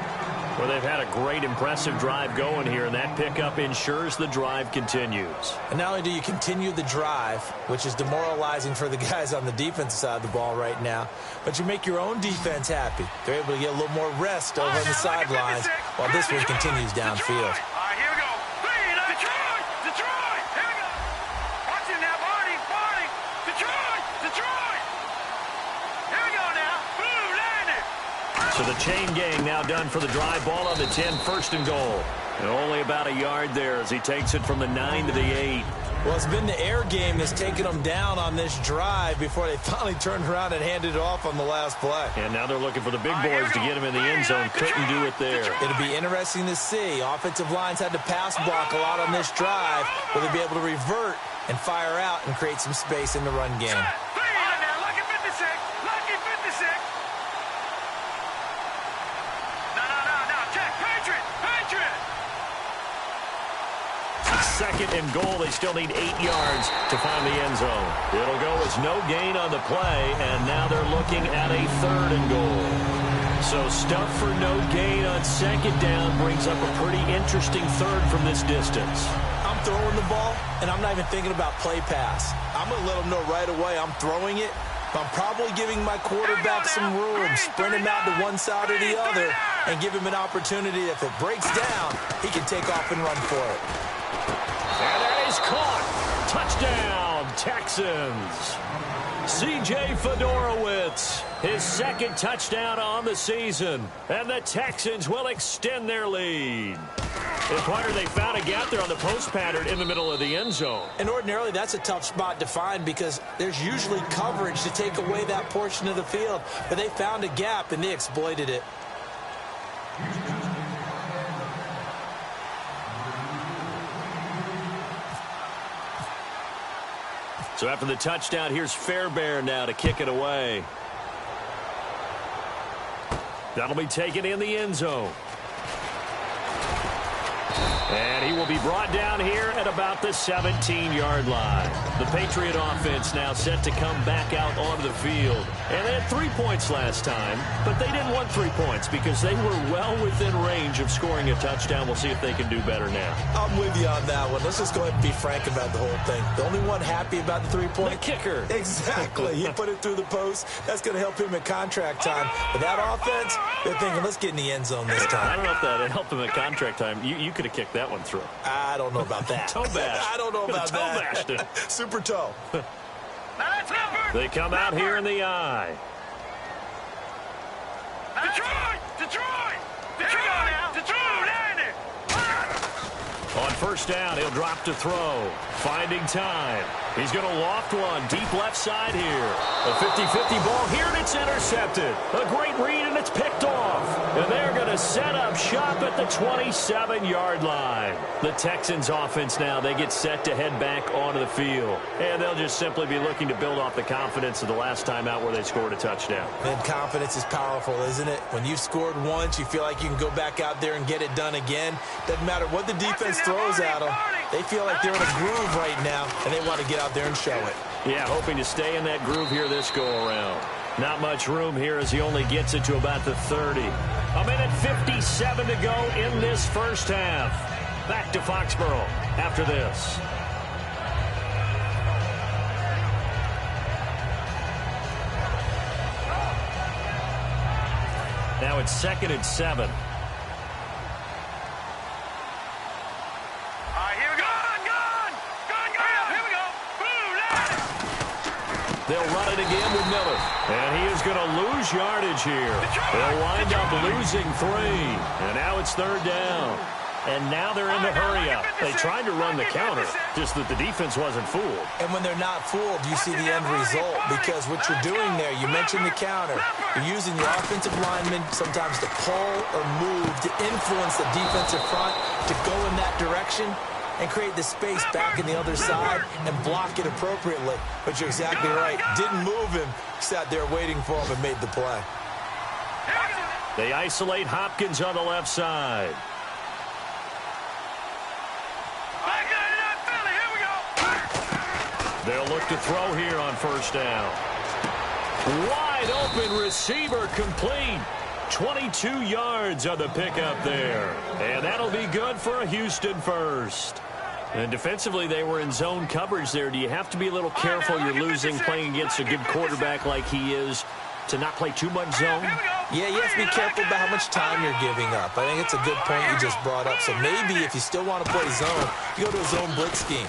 Well, they've had a great, impressive drive going here, and that pickup ensures the drive continues. And not only do you continue the drive, which is demoralizing for the guys on the defensive side of the ball right now, but you make your own defense happy. They're able to get a little more rest over on the sidelines while this one continues downfield. So the chain gang now done for the drive. Ball on the 10, first and goal. And only about a yard there as he takes it from the 9 to the 8. Well, it's been the air game that's taken them down on this drive before they finally turned around and handed it off on the last play. And now they're looking for the big boys to get him in the end zone. Couldn't do it there. It'll be interesting to see. Offensive lines had to pass block a lot on this drive. Will they be able to revert and fire out and create some space in the run game? Lucky 56. Lucky 56. No. Check. Patriot. Second and goal. They still need 8 yards to find the end zone. It'll go as no gain on the play, and now they're looking at a third and goal. So stuff for no gain on second down brings up a pretty interesting third from this distance. I'm throwing the ball, and I'm not even thinking about play pass. I'm going to let them know right away I'm throwing it, but I'm probably giving my quarterback some room, sprint him out to one side or the other, and give him an opportunity. If it breaks down, he can take off and run for it. And that is caught. Touchdown, Texans. C.J. Fedorowicz, his second touchdown on the season. And the Texans will extend their lead. And Pointer, they found a gap there on the post pattern in the middle of the end zone. And ordinarily, that's a tough spot to find because there's usually coverage to take away that portion of the field. But they found a gap, and they exploited it. So after the touchdown, here's Fairbairn now to kick it away. That'll be taken in the end zone. And he will be brought down here at about the 17-yard line. The Patriot offense now set to come back out onto the field. And they had 3 points last time, but they didn't want 3 points because they were well within range of scoring a touchdown. We'll see if they can do better now. I'm with you on that one. Let's just go ahead and be frank about the whole thing. The only one happy about the 3-point? The kicker. Exactly. He put it through the post. That's going to help him at contract time. But that offense, they're thinking, let's get in the end zone this time. I don't know if that helped him at contract time. You could have kicked that one through. I don't know about that. Toe bash. I don't know about toe that. Bashed it. Super toe. They come out here in the eye. On first down, he'll drop to throw. Finding time. He's going to loft one deep left side here. A 50-50 ball here, and it's intercepted. A great read, and it's picked off. And they're going to set up shop at the 27-yard line. The Texans offense now, they get set to head back onto the field. And they'll just simply be looking to build off the confidence of the last time out where they scored a touchdown. And confidence is powerful, isn't it? When you've scored once, you feel like you can go back out there and get it done again. Doesn't matter what the defense throws at them. They feel like they're in a groove right now, and they want to get out there and show it. Yeah, hoping to stay in that groove here this go-around. Not much room here as he only gets it to about the 30. A minute 57 to go in this first half. Back to Foxborough after this. Now it's 2nd and 7. They'll run it again with Miller. And he is going to lose yardage here. They'll wind up losing 3. And now it's 3rd down. And now they're in the hurry up. They tried to run the counter, just that the defense wasn't fooled. And when they're not fooled, you see the end result. Because what you're doing there, you mentioned the counter. You're using your offensive linemen sometimes to pull or move to influence the defensive front to go in that direction and create the space back in the other side and block it appropriately. But you're exactly right. Didn't move him. Sat there waiting for him and made the play. They isolate Hopkins on the left side. They'll look to throw here on first down. Wide open receiver complete. 22 yards on the pickup there. And that'll be good for a Houston first. And defensively, they were in zone coverage there. Do you have to be a little careful? You're losing playing against a good quarterback like he is to not play too much zone? Yeah, you have to be careful about how much time you're giving up. I think it's a good point you just brought up. So maybe if you still want to play zone, you go to a zone blitz scheme.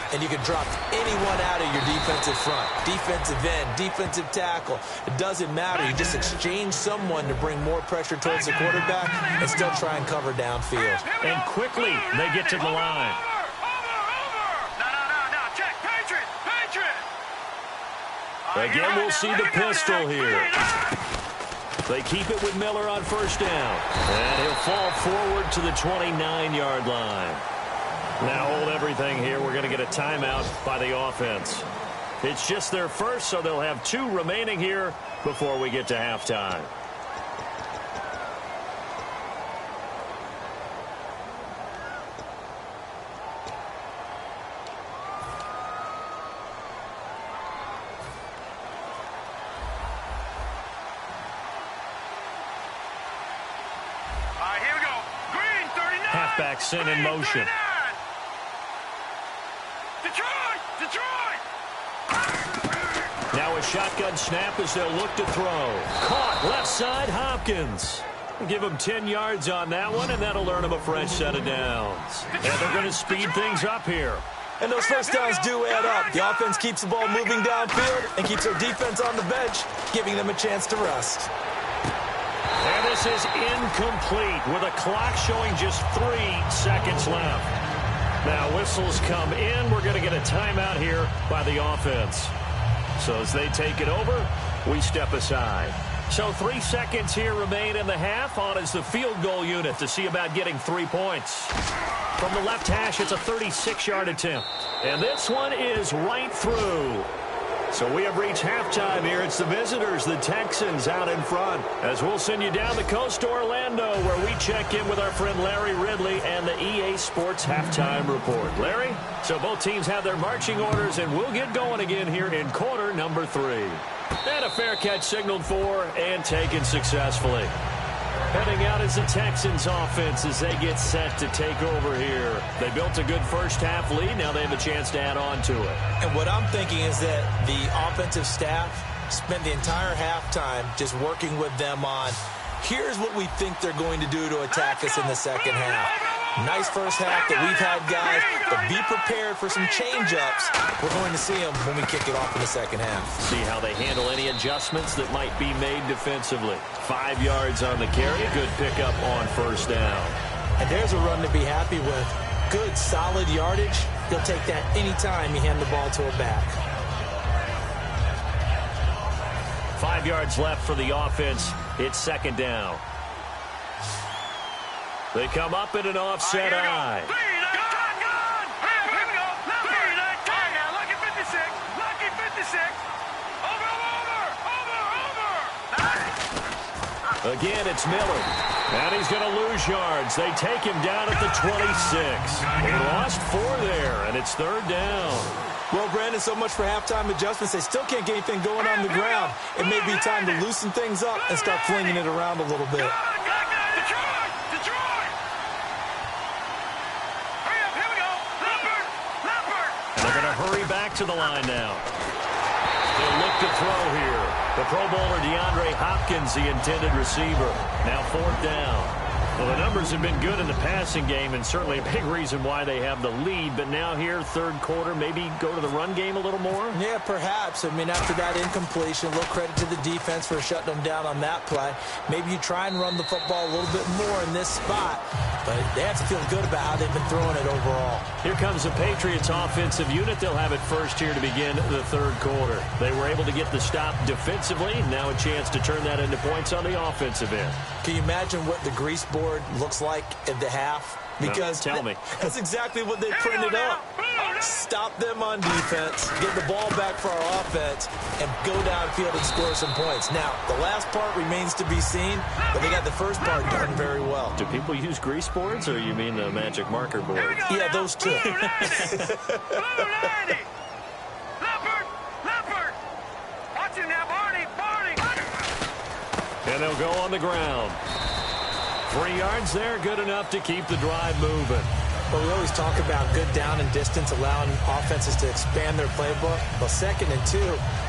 And you can drop anyone out of your defensive front. Defensive end, defensive tackle. It doesn't matter. You just exchange someone to bring more pressure towards the quarterback and still try and cover downfield. And quickly, they get to the line. No, check, Patriot. Again, we'll see the pistol here. They keep it with Miller on first down. And he'll fall forward to the 29-yard line. Now hold everything here. We're going to get a timeout by the offense. It's just their first, so they'll have 2 remaining here before we get to halftime. Here we go. Green, 39. Halfback sent in motion. 39. Detroit! Now a shotgun snap as they'll look to throw. Caught left side, Hopkins. Give him 10 yards on that one, and that'll earn him a fresh set of downs. And they're going to speed things up here. And those first downs do add up. The offense keeps the ball moving downfield and keeps their defense on the bench, giving them a chance to rest. And this is incomplete with a clock showing just 3 seconds left. Now whistles come in. We're going to get a timeout here by the offense. So as they take it over, we step aside. So 3 seconds here remain in the half. On is the field goal unit to see about getting 3 points. From the left hash, it's a 36-yard attempt. And this one is right through. So we have reached halftime here. It's the visitors, the Texans, out in front. As we'll send you down the coast to Orlando, where we check in with our friend Larry Ridley and the EA Sports Halftime Report. Larry, so both teams have their marching orders, and we'll get going again here in quarter number 3. And a fair catch signaled for and taken successfully. Heading out is the Texans offense as they get set to take over here. They built a good first half lead. Now they have a chance to add on to it. And what I'm thinking is that the offensive staff spent the entire halftime just working with them on, here's what we think they're going to do to attack us in the second half. Nice first half that we've had, guys, but be prepared for some change-ups. We're going to see them when we kick it off in the second half. See how they handle any adjustments that might be made defensively. 5 yards on the carry. Good pickup on first down. And there's a run to be happy with. Good, solid yardage. You'll take that anytime you hand the ball to a back. 5 yards left for the offense. It's second down. They come up in an offset eye. Here we go. Lucky 56. Lucky 56. Over. Again, it's Miller. And he's going to lose yards. They take him down at the 26. They lost 4 there, and it's third down. Well, Brandon, so much for halftime adjustments. They still can't get anything going on the ground. It may be time to loosen things up and start flinging it around a little bit. Hurry back to the line now. They'll look to throw here. The Pro Bowler DeAndre Hopkins, the intended receiver. Now fourth down. Well, the numbers have been good in the passing game, and certainly a big reason why they have the lead. But now here, third quarter, maybe go to the run game a little more? Yeah, perhaps. I mean, after that incompletion, a little credit to the defense for shutting them down on that play. Maybe you try and run the football a little bit more in this spot. But they have to feel good about how they've been throwing it overall. Here comes the Patriots offensive unit. They'll have it first here to begin the third quarter. They were able to get the stop defensively. Now a chance to turn that into points on the offensive end. Can you imagine what the grease board looks like at the half? Because tell me. That's exactly what they printed up. Stop them on defense, get the ball back for our offense, and go downfield and score some points. Now, the last part remains to be seen, but they got the first part done very well. Do people use grease boards, or you mean the magic marker board? Yeah, those two. Leopard! Watch him now, Barney! And they'll go on the ground. 3 yards there, good enough to keep the drive moving. Well, we always talk about good down and distance, allowing offenses to expand their playbook. Well, 2nd and 2,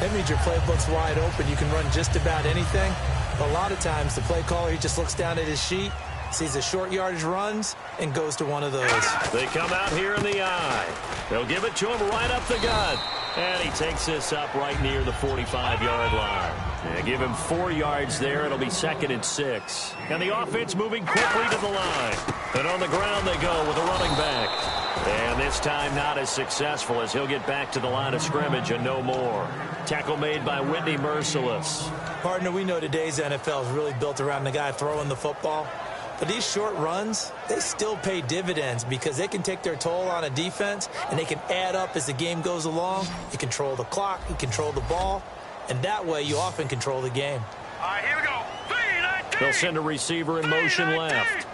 that means your playbook's wide open. You can run just about anything. A lot of times, the play caller, he just looks down at his sheet, sees the short yardage runs, and goes to one of those. They come out here in the eye. They'll give it to him right up the gut. And he takes this up right near the 45-yard line. And give him 4 yards there. It'll be 2nd and 6. And the offense moving quickly to the line. And on the ground they go with a running back. And this time not as successful as he'll get back to the line of scrimmage and no more. Tackle made by Whitney Merciless. Partner, we know today's NFL is really built around the guy throwing the football. But these short runs, they still pay dividends because they can take their toll on a defense and they can add up as the game goes along. You control the clock, you control the ball, and that way you often control the game. All right, here we go. 3-19. They'll send a receiver in motion left.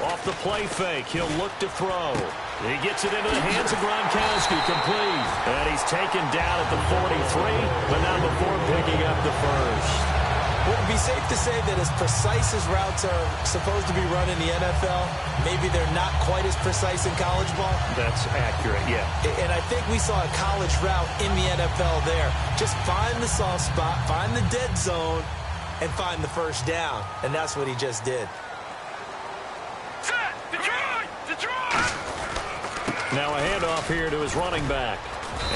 Off the play fake, he'll look to throw. He gets it into the hands of Gronkowski, complete. And he's taken down at the 43, but not before picking up the first. Would it be safe to say that as precise as routes are supposed to be run in the NFL, maybe they're not quite as precise in college ball? That's accurate, yeah. And I think we saw a college route in the NFL there. Just find the soft spot, find the dead zone, and find the first down. And that's what he just did. Set! Detroit! Detroit! Now a handoff here to his running back.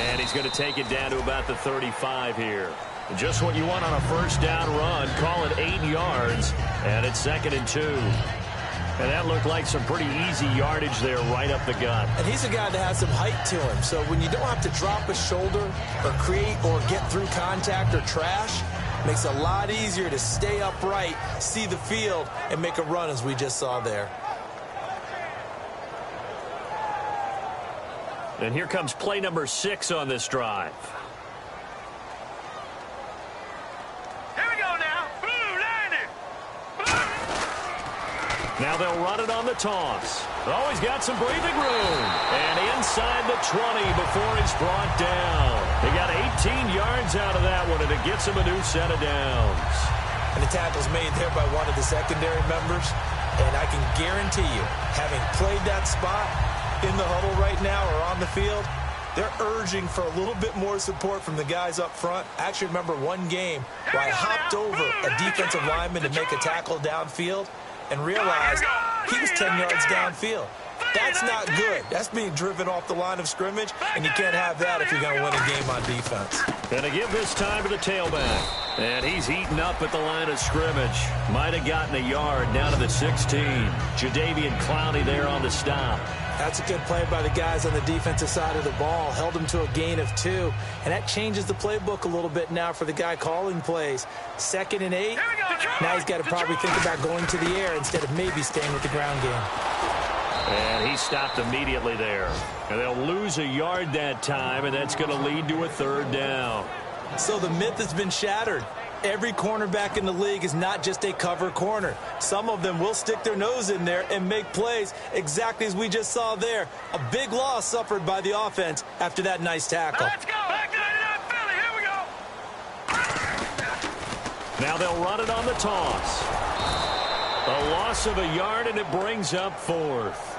And he's going to take it down to about the 35 here. Just what you want on a first down run. Call it 8 yards, and it's 2nd and 2. And that looked like some pretty easy yardage there right up the gut. And he's a guy that has some height to him. So when you don't have to drop a shoulder or create or get through contact or trash, it makes it a lot easier to stay upright, see the field, and make a run as we just saw there. And here comes play number 6 on this drive. Now they'll run it on the toss. Oh, he's got some breathing room. And inside the 20 before he's brought down. They got 18 yards out of that one, and it gets him a new set of downs. And the tackle's made there by one of the secondary members. And I can guarantee you, having played that spot in the huddle right now or on the field, they're urging for a little bit more support from the guys up front. I actually remember one game where I hopped over a defensive lineman to make a tackle downfield and realized he was 10 yards downfield. That's not good. That's being driven off the line of scrimmage, and you can't have that if you're going to win a game on defense. And to give this time to the tailback. And he's eaten up at the line of scrimmage. Might have gotten a yard down to the 16. Jadeveon Clowney there on the stop. That's a good play by the guys on the defensive side of the ball. Held him to a gain of 2. And that changes the playbook a little bit now for the guy calling plays. 2nd and 8. Now he's got to probably think about going to the air instead of maybe staying with the ground game. And he stopped immediately there. And they'll lose a yard that time, and that's going to lead to a 3rd down. So the myth has been shattered. Every cornerback in the league is not just a cover corner. Some of them will stick their nose in there and make plays exactly as we just saw there. A big loss suffered by the offense after that nice tackle. Let's go. Back 99 Philly. Here we go. Now they'll run it on the toss. A loss of a yard, and it brings up 4th.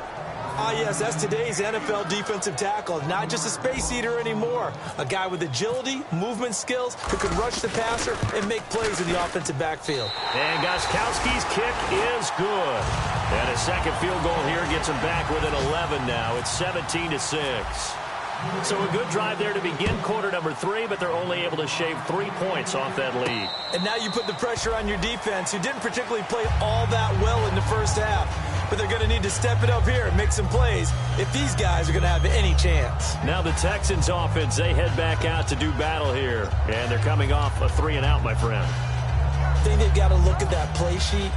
Ah, yes, that's today's NFL defensive tackle. Not just a space eater anymore. A guy with agility, movement skills, who can rush the passer and make plays in the offensive backfield. And Gostkowski's kick is good. And a second field goal here gets him back within 11 now. It's 17-6. So a good drive there to begin quarter number 3, but they're only able to shave 3 points off that lead. And now you put the pressure on your defense, who didn't particularly play all that well in the first half. But they're going to need to step it up here and make some plays if these guys are going to have any chance. Now the Texans offense, they head back out to do battle here. And they're coming off a 3-and-out, my friend. I think they've got to look at that play sheet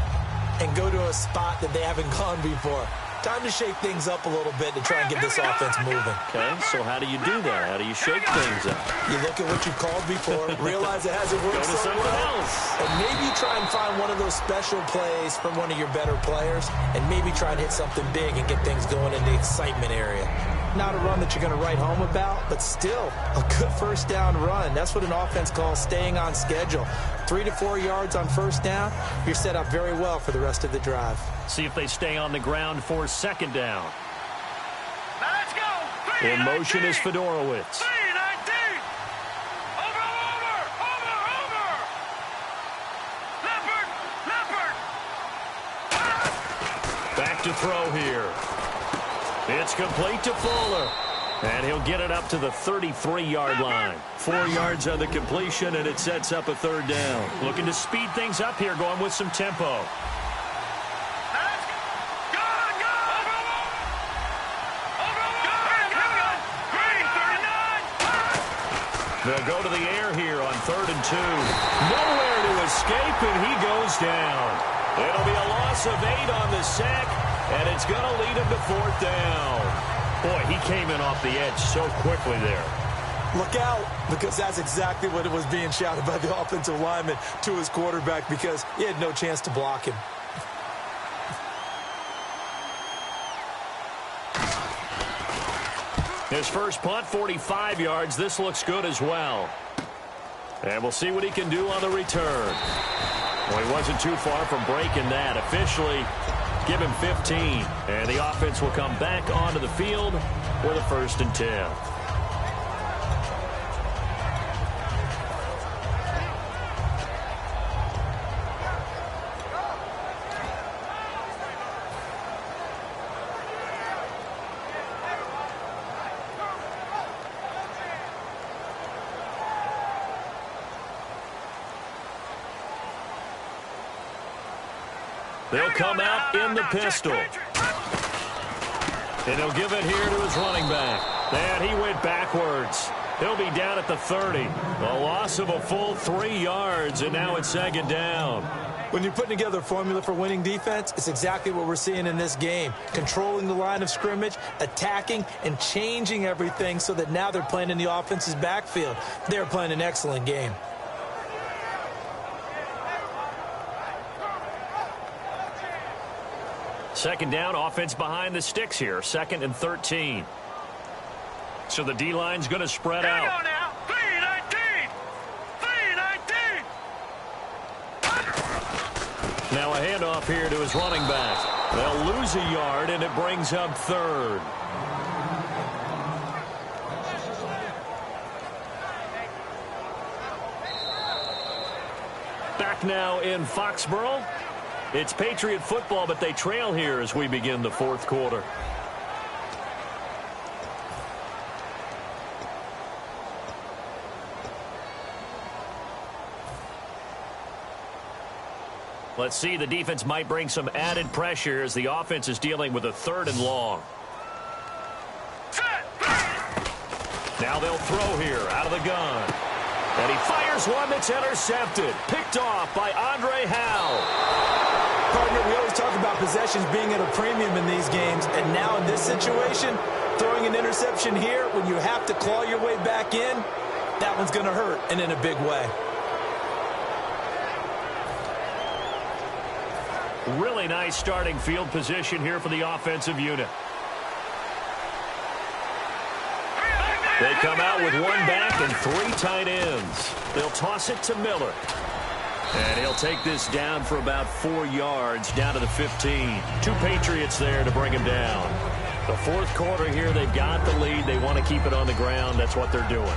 and go to a spot that they haven't gone before. Time to shake things up a little bit to try and get this offense moving. Okay, so how do you do that? How do you shake things up? You look at what you've called before, realize it hasn't worked Go to so something well, else. and maybe try and find one of those special plays from one of your better players, and maybe try and hit something big and get things going in the excitement area. Not a run that you're going to write home about, but still a good first down run. That's what an offense calls staying on schedule. 3 to 4 yards on first down, you're set up very well for the rest of the drive. See if they stay on the ground for 2nd down. Now let's go. In motion is Fedorowicz. 3-19. Over. Back to throw here. It's complete to Fuller. And he'll get it up to the 33-yard line. 4 yards on the completion, and it sets up a third down. Looking to speed things up here, going with some tempo. They'll go to the air here on 3rd and 2. Nowhere to escape, and he goes down. It'll be a loss of 8 on the sack, and it's going to lead him to 4th down. Boy, he came in off the edge so quickly there. Look out, because that's exactly what it was being shouted by the offensive lineman to his quarterback, because he had no chance to block him. His first punt, 45 yards. This looks good as well. And we'll see what he can do on the return. Well, he wasn't too far from breaking that. Officially, give him 15. And the offense will come back onto the field with a 1st and 10. They'll come out in the pistol. And he'll give it here to his running back. And he went backwards. He'll be down at the 30. A loss of a full 3 yards, and now it's 2nd down. When you're putting together a formula for winning defense, it's exactly what we're seeing in this game. Controlling the line of scrimmage, attacking, and changing everything so that now they're playing in the offense's backfield. They're playing an excellent game. Second down, offense behind the sticks here. 2nd and 13. So the D-line's going to spread out. Go now. 3-19. 3-19. Now a handoff here to his running back. They'll lose a yard, and it brings up 3rd. Back now in Foxborough. It's Patriot football, but they trail here as we begin the 4th quarter. Let's see, the defense might bring some added pressure as the offense is dealing with a 3rd and long. Now they'll throw here out of the gun. And he fires one that's intercepted. Picked off by Andre Howe. Partner, we always talk about possessions being at a premium in these games, and now in this situation, throwing an interception here when you have to claw your way back in, that one's going to hurt, and in a big way. Really nice starting field position here for the offensive unit. They come out with 1 back and 3 tight ends. They'll toss it to Miller. And he'll take this down for about 4 yards, down to the 15. 2 Patriots there to bring him down. The 4th quarter here, they've got the lead. They want to keep it on the ground. That's what they're doing.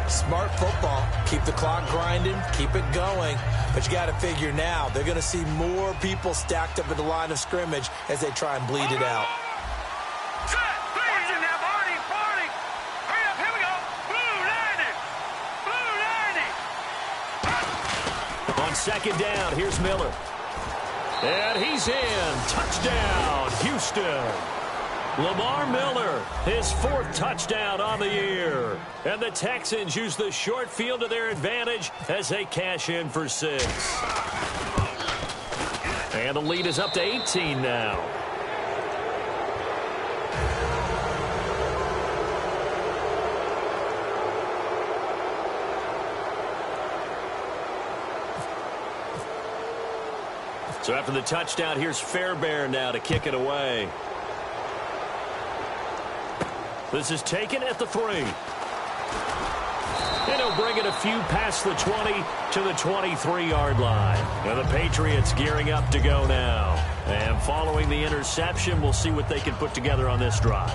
Smart football. Keep the clock grinding. Keep it going. But you got to figure now, they're going to see more people stacked up at the line of scrimmage as they try and bleed it out. On 2nd down, here's Miller. And he's in. Touchdown, Houston. Lamar Miller, his 4th touchdown on the year. And the Texans use the short field to their advantage as they cash in for 6. And the lead is up to 18 now. So after the touchdown, here's Fairbairn now to kick it away. This is taken at the 3. And he'll bring it a few past the 20 to the 23-yard line. Now the Patriots gearing up to go now. And following the interception, we'll see what they can put together on this drive.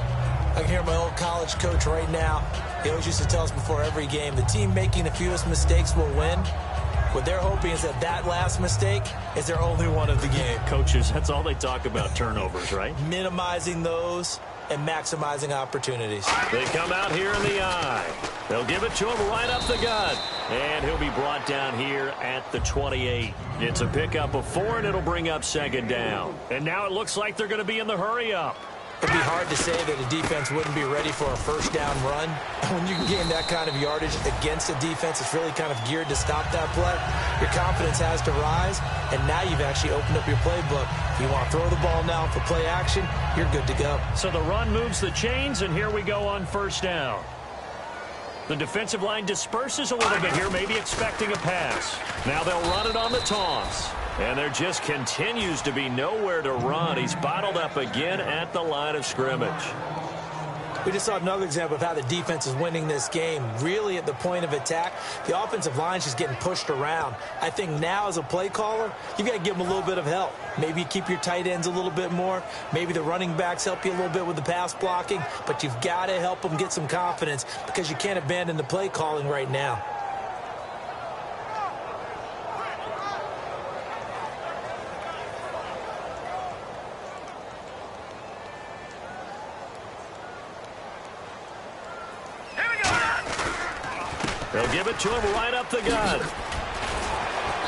I can hear my old college coach right now. He always used to tell us before every game, the team making the fewest mistakes will win. What they're hoping is that that last mistake is their only one of the game. Coaches, that's all they talk about, turnovers, right? Minimizing those and maximizing opportunities. They come out here in the eye. They'll give it to him right up the gut. And he'll be brought down here at the 28. It's a pickup of 4, and it'll bring up second down. And now it looks like they're going to be in the hurry-up. It'd be hard to say that a defense wouldn't be ready for a first down run. When you can gain that kind of yardage against a defense, it's really kind of geared to stop that play. Your confidence has to rise, and now you've actually opened up your playbook. If you want to throw the ball now for play action, you're good to go. So the run moves the chains, and here we go on first down. The defensive line disperses a little bit here, maybe expecting a pass. Now they'll run it on the toss. And there just continues to be nowhere to run. He's bottled up again at the line of scrimmage. We just saw another example of how the defense is winning this game. Really at the point of attack, the offensive line's just getting pushed around. I think now as a play caller, you've got to give them a little bit of help. Maybe keep your tight ends a little bit more. Maybe the running backs help you a little bit with the pass blocking. But you've got to help them get some confidence because you can't abandon the play calling right now. They'll give it to him right up the gut.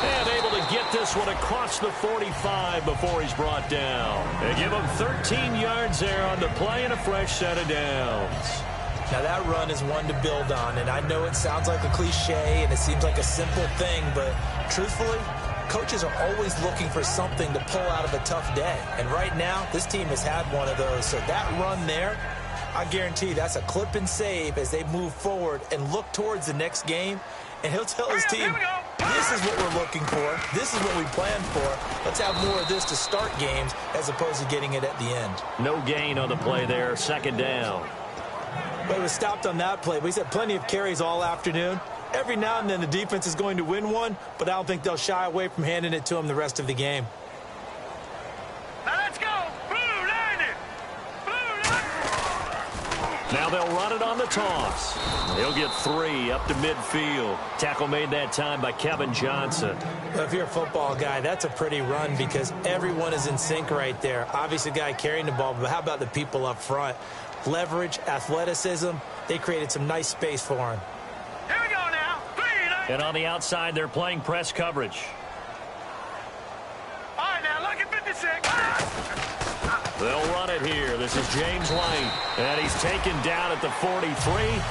And able to get this one across the 45 before he's brought down. They give him 13 yards there on the play and a fresh set of downs. Now that run is one to build on, and I know it sounds like a cliche and it seems like a simple thing, but truthfully, coaches are always looking for something to pull out of a tough day. And right now, this team has had one of those. So that run there, I guarantee that's a clip and save as they move forward and look towards the next game. And he'll tell his team, this is what we're looking for. This is what we planned for. Let's have more of this to start games as opposed to getting it at the end. No gain on the play there, second down. But it was stopped on that play. But he's had plenty of carries all afternoon. Every now and then the defense is going to win one, but I don't think they'll shy away from handing it to him the rest of the game. Now let's go. Blue 90. Blue 90. Now they'll run it on the toss. He'll get 3 up to midfield. Tackle made that time by Kevin Johnson. Well, if you're a football guy, that's a pretty run because everyone is in sync right there. Obviously, the guy carrying the ball, but how about the people up front? Leverage, athleticism, they created some nice space for him. Here we go now. 3. And on the outside, they're playing press coverage. All right, now look at 56. They'll run it here. This is James White. And he's taken down at the 43,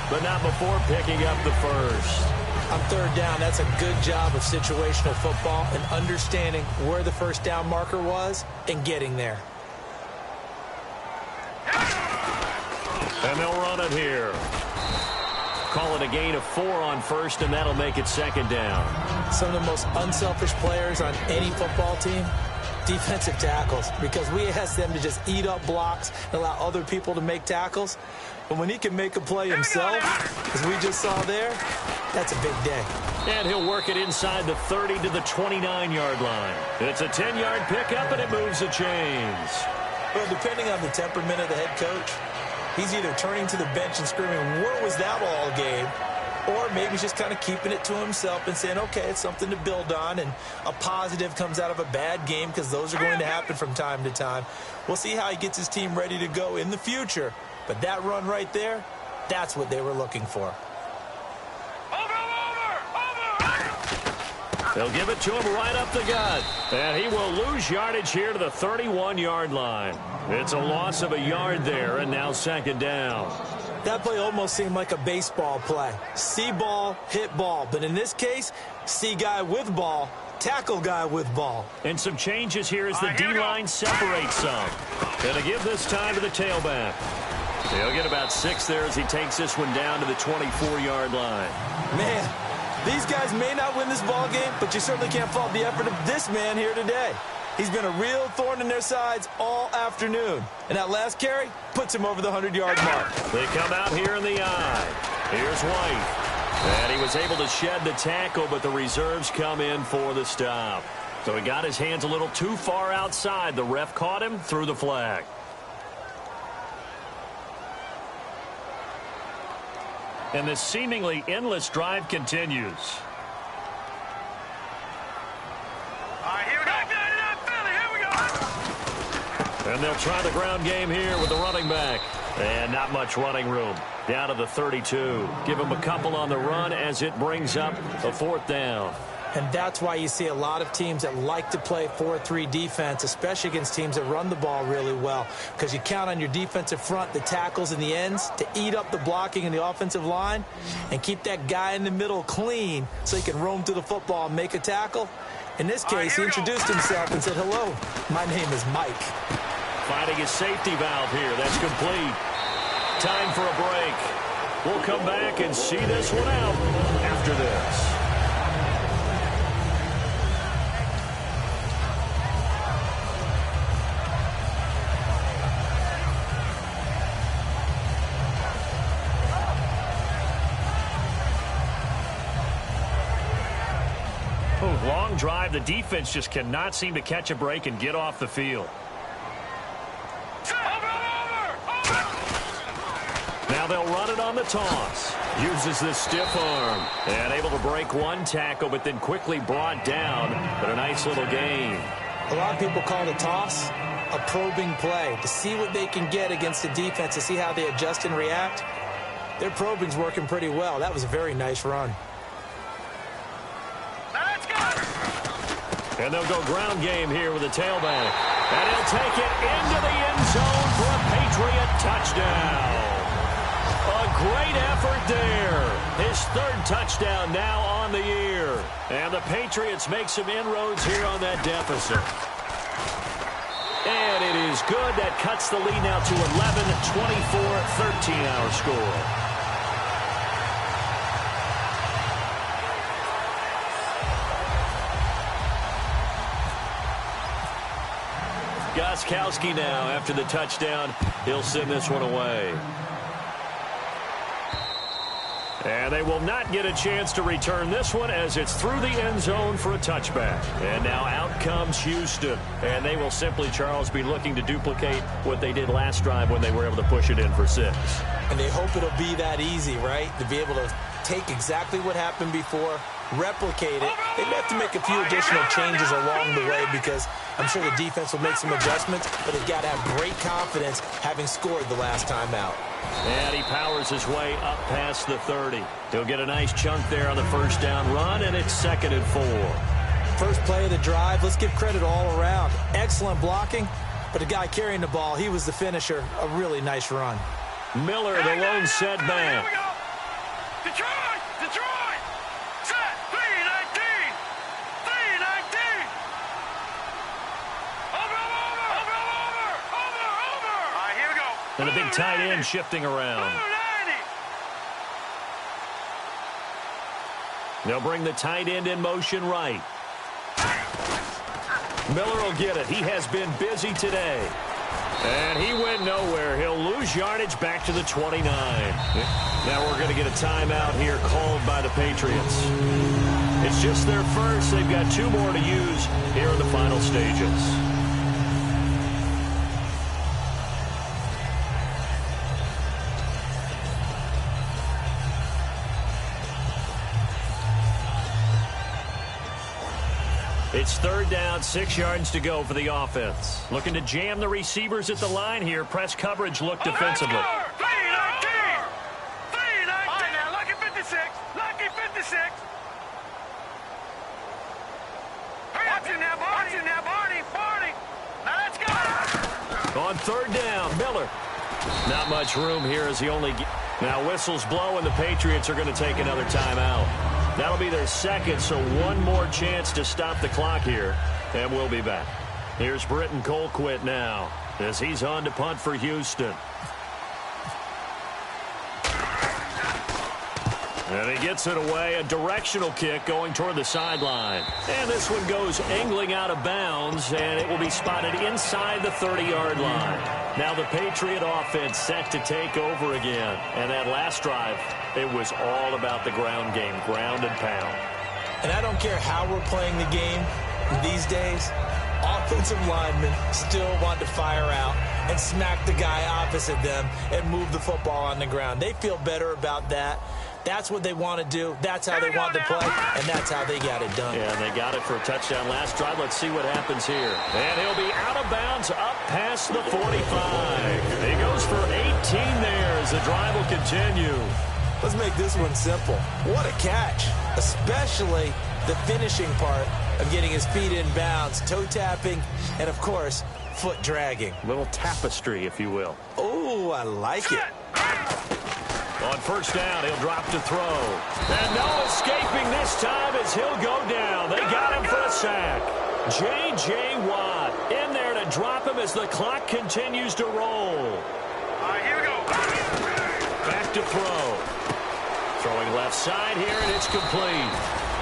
but not before picking up the first. On third down, that's a good job of situational football and understanding where the first down marker was and getting there. And they'll run it here. Call it a gain of 4 on first, and that'll make it second down. Some of the most unselfish players on any football team, defensive tackles, because we ask them to just eat up blocks and allow other people to make tackles. But when he can make a play himself, as we just saw there, that's a big day. And he'll work it inside the 30 to the 29-yard line. It's a 10-yard pickup, and it moves the chains. Well, depending on the temperament of the head coach, he's either turning to the bench and screaming, where was that all game? Or maybe he's just kind of keeping it to himself and saying, okay, it's something to build on, and a positive comes out of a bad game because those are going to happen from time to time. We'll see how he gets his team ready to go in the future. But that run right there, that's what they were looking for. They'll give it to him right up the gut. And he will lose yardage here to the 31-yard line. It's a loss of a yard there, and now second down. That play almost seemed like a baseball play. See ball, hit ball. But in this case, see guy with ball, tackle guy with ball. And some changes here as the D-line separates some. Going to give this time to the tailback. He'll get about 6 there as he takes this one down to the 24-yard line. Man, these guys may not win this ball game, but you certainly can't fault the effort of this man here today. He's been a real thorn in their sides all afternoon. And that last carry puts him over the 100-yard mark. They come out here in the eye. Here's White. And he was able to shed the tackle, but the reserves come in for the stop. So he got his hands a little too far outside. The ref caught him, threw the flag. And this seemingly endless drive continues. And they'll try the ground game here with the running back. And not much running room. Down to the 32. Give them a couple on the run as it brings up a 4th down. And that's why you see a lot of teams that like to play 4-3 defense, especially against teams that run the ball really well, because you count on your defensive front, the tackles and the ends, to eat up the blocking in the offensive line and keep that guy in the middle clean so he can roam through the football and make a tackle. In this case, he introduced himself and said, "Hello, my name is Mike." Finding his safety valve here. That's complete. Time for a break. We'll come back and see this one out after this. Long drive. The defense just cannot seem to catch a break and get off the field. Now they'll run it on the toss. Uses the stiff arm. And able to break one tackle, but then quickly brought down. But a nice little gain. A lot of people call the toss a probing play, to see what they can get against the defense, to see how they adjust and react. Their probing's working pretty well. That was a very nice run. And they'll go ground game here with a tailback. And he'll take it into the end zone for a Patriot touchdown. A great effort there. His 3rd touchdown now on the year. And the Patriots make some inroads here on that deficit. And it is good. That cuts the lead now to 11, 24, 13 our score. Gostkowski now, after the touchdown, he'll send this one away. And they will not get a chance to return this one as it's through the end zone for a touchback. And now out comes Houston. And they will simply, Charles, be looking to duplicate what they did last drive when they were able to push it in for 6. And they hope it'll be that easy, right? To be able to take exactly what happened before, replicate it. They may have to make a few additional changes along the way because I'm sure the defense will make some adjustments, but they've got to have great confidence having scored the last time out. And he powers his way up past the 30. He'll get a nice chunk there on the 1st down run, and it's 2nd and 4. First play of the drive, let's give credit all around. Excellent blocking, but the guy carrying the ball, he was the finisher. A really nice run. Miller, the lone setback. Detroit! Detroit! Set! 3-19! 3-19! Over! All right, here we go. And a big tight end shifting around. They'll bring the tight end in motion right. Miller will get it. He has been busy today. And he went nowhere. He'll lose yardage back to the 29. Now we're going to get a timeout here called by the Patriots. It's just their first. They've got 2 more to use here in the final stages. It's 3rd down, 6 yards to go for the offense. Looking to jam the receivers at the line here. Press coverage look defensively. 3-19! 3-19! All right, now, lucky 56. Lucky 56. Watch it now, Barney. Barney. Now, let's go. On 3rd down, Miller. Not much room here as he only... Now, whistles blow, and the Patriots are going to take another timeout. That'll be their 2nd, so 1 more chance to stop the clock here, and we'll be back. Here's Britton Colquitt now as he's on to punt for Houston. And he gets it away, a directional kick going toward the sideline. And this one goes angling out of bounds, and it will be spotted inside the 30-yard line. Now the Patriot offense set to take over again. And that last drive, it was all about the ground game, ground and pound. And I don't care how we're playing the game these days, offensive linemen still want to fire out and smack the guy opposite them and move the football on the ground. They feel better about that That's what they want to do. That's how they want to play, and that's how they got it done. Yeah, and they got it for a touchdown last drive. Let's see what happens here. And he'll be out of bounds up past the 45. He goes for 18 there as the drive will continue. Let's make this one simple. What a catch, especially the finishing part of getting his feet in bounds, toe tapping, and, of course, foot dragging. Little tapestry, if you will. Oh, I like it. On first down, he'll drop to throw. And no escaping this time as he'll go down. They got him for a sack. J.J. Watt in there to drop him as the clock continues to roll. Here we go. Back to throw. Throwing left side here, and it's complete.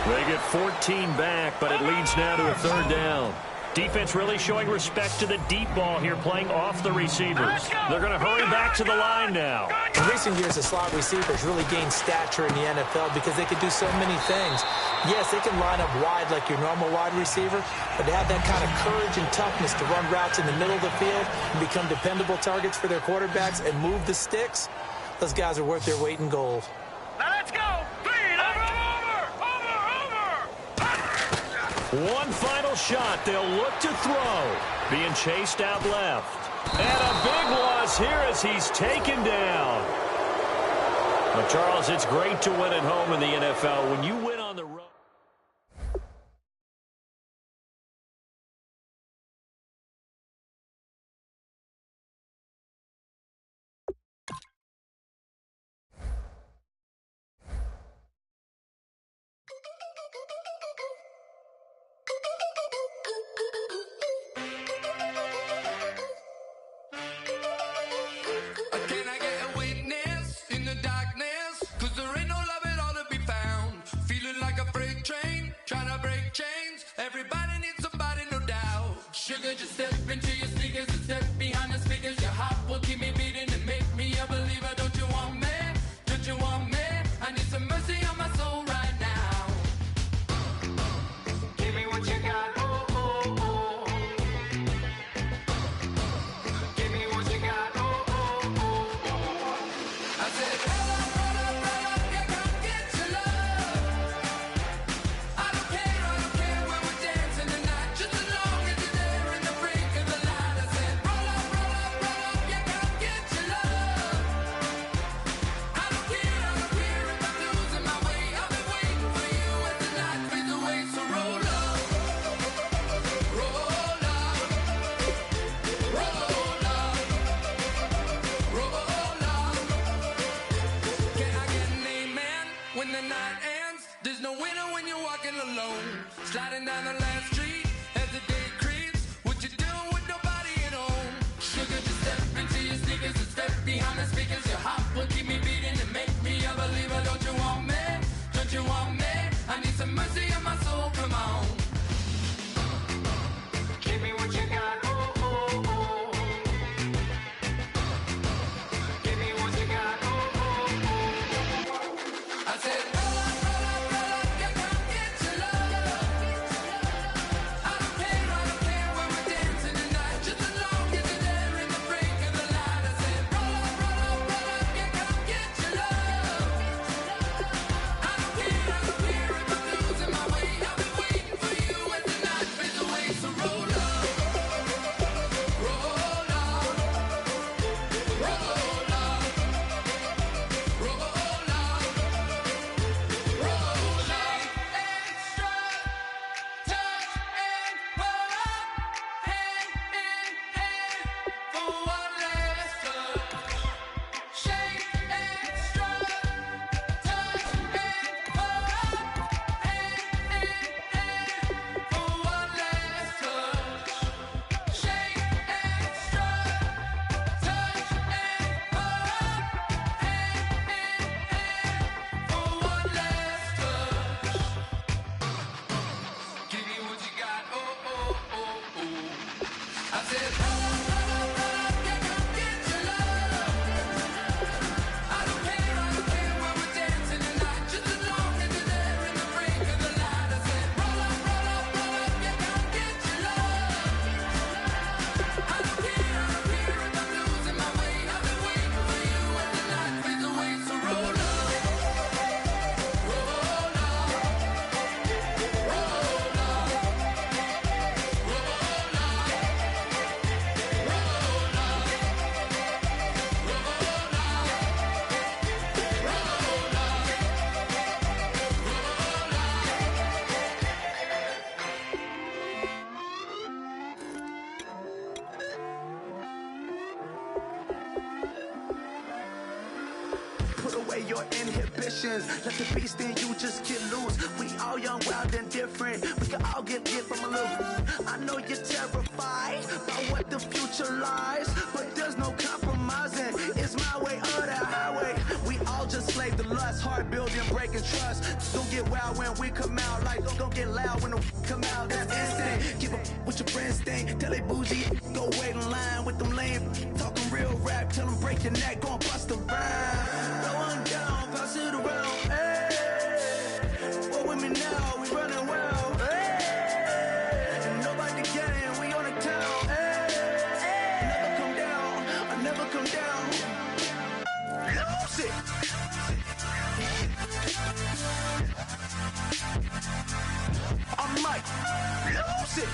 They get 14 back, but it leads now to a third down. Defense really showing respect to the deep ball here, playing off the receivers. They're going to hurry back to the line now. In recent years, the slot receivers really gained stature in the NFL because they could do so many things. Yes, they can line up wide like your normal wide receiver, but to have that kind of courage and toughness to run routes in the middle of the field and become dependable targets for their quarterbacks and move the sticks, those guys are worth their weight in gold. Now let's go. One final shot. They'll look to throw. Being chased out left. And a big loss here as he's taken down. But, Charles, it's great to win at home in the NFL. When you win on the road. Can I get a witness in the darkness? 'Cause there ain't no love at all to be found. Feeling away your inhibitions. Let the beast in you just get loose. We all young, wild, and different. We can all get from a little. I know you're terrified by what the future lies, but there's no compromising. It's my way or the highway. We all just slave the lust, heart building, breaking trust. Don't get wild when we come out, like don't get loud when the come out. That's instant. Keep up with your friends thing. Tell they bougie, go wait in line with them lame. Talking real rap, tell them break your neck, go and bust a rhyme. No one down, pass it around. Hey, what with me now? We running wild. Hey, and nobody getting, we on the town. Hey, never come down, I never come down. Lose it. I'm Mike. Lose it.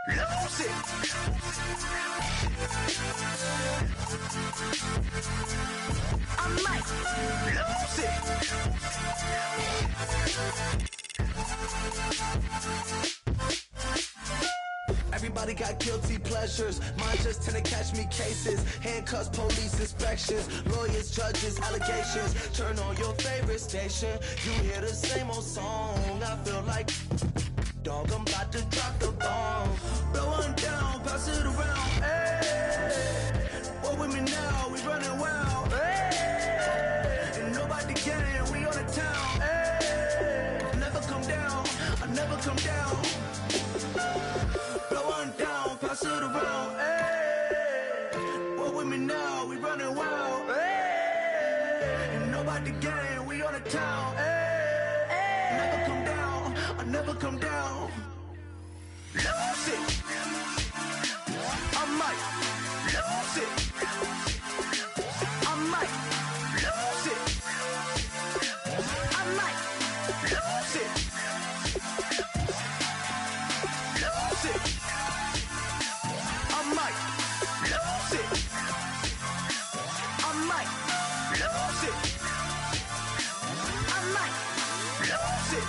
Lose it. I'm Mike. Lose it. Everybody got guilty pleasures. Mine just tend to catch me cases. Handcuffs, police inspections, lawyers, judges, allegations. Turn on your favorite station. You hear the same old song. I feel like, dog, I'm about to drop the bomb. Blow one down, pass it around. Hey, what with me now? We running wild. Hey, and nobody getting, we on the town. Hey, never come down, I never come down. Blow one down, pass it around. Hey, what with me now? We running wild. Hey, and nobody getting, we on the town. Hey, never come down, I never come down. Lose it. I might lose it. I might lose it. I might lose it. Lose it. I might lose it. I might lose it. I might lose it.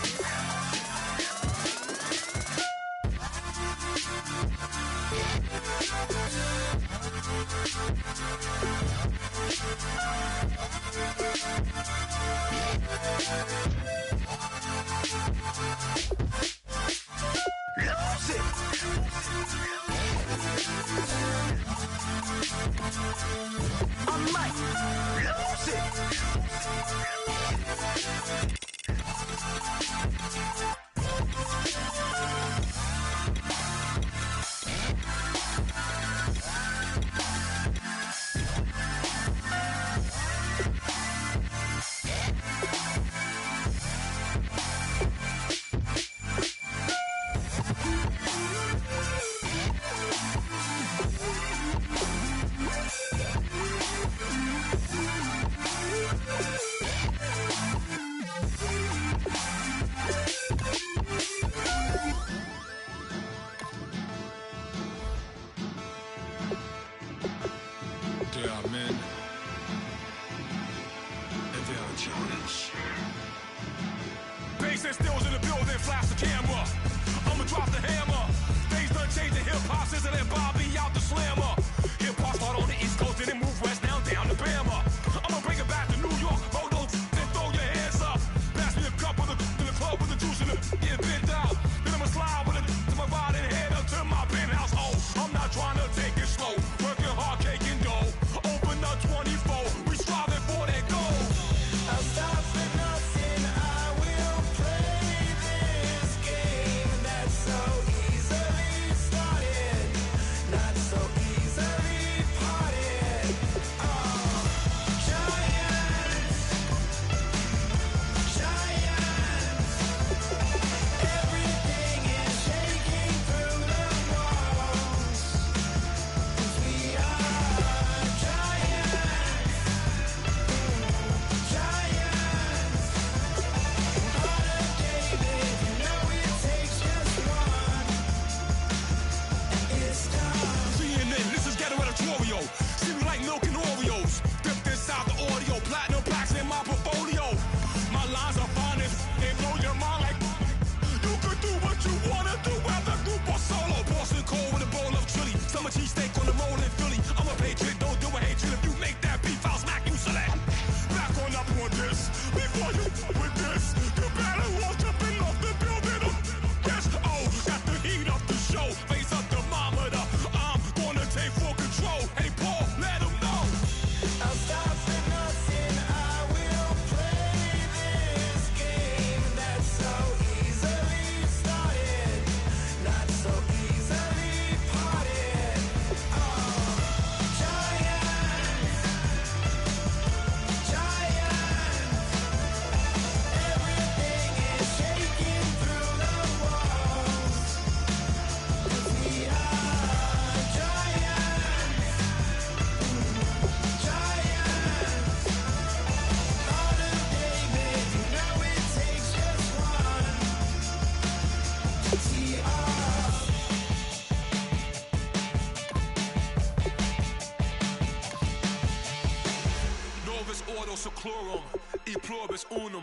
deplorum, e pluribus unum.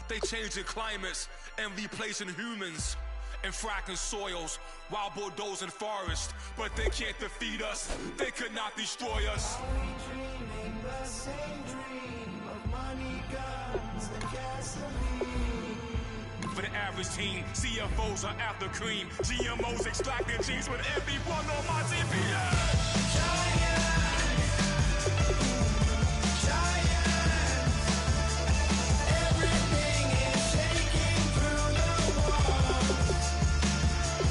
They changing climates and replacing humans and fracking soils while bulldozing forests. But they can't defeat us, they could not destroy us. Are we dreaming the same dream of money, guns, and gasoline? For the average teen, CFOs are after cream. GMOs extracting genes with everyone on my TV. Everything is shaking through the walls.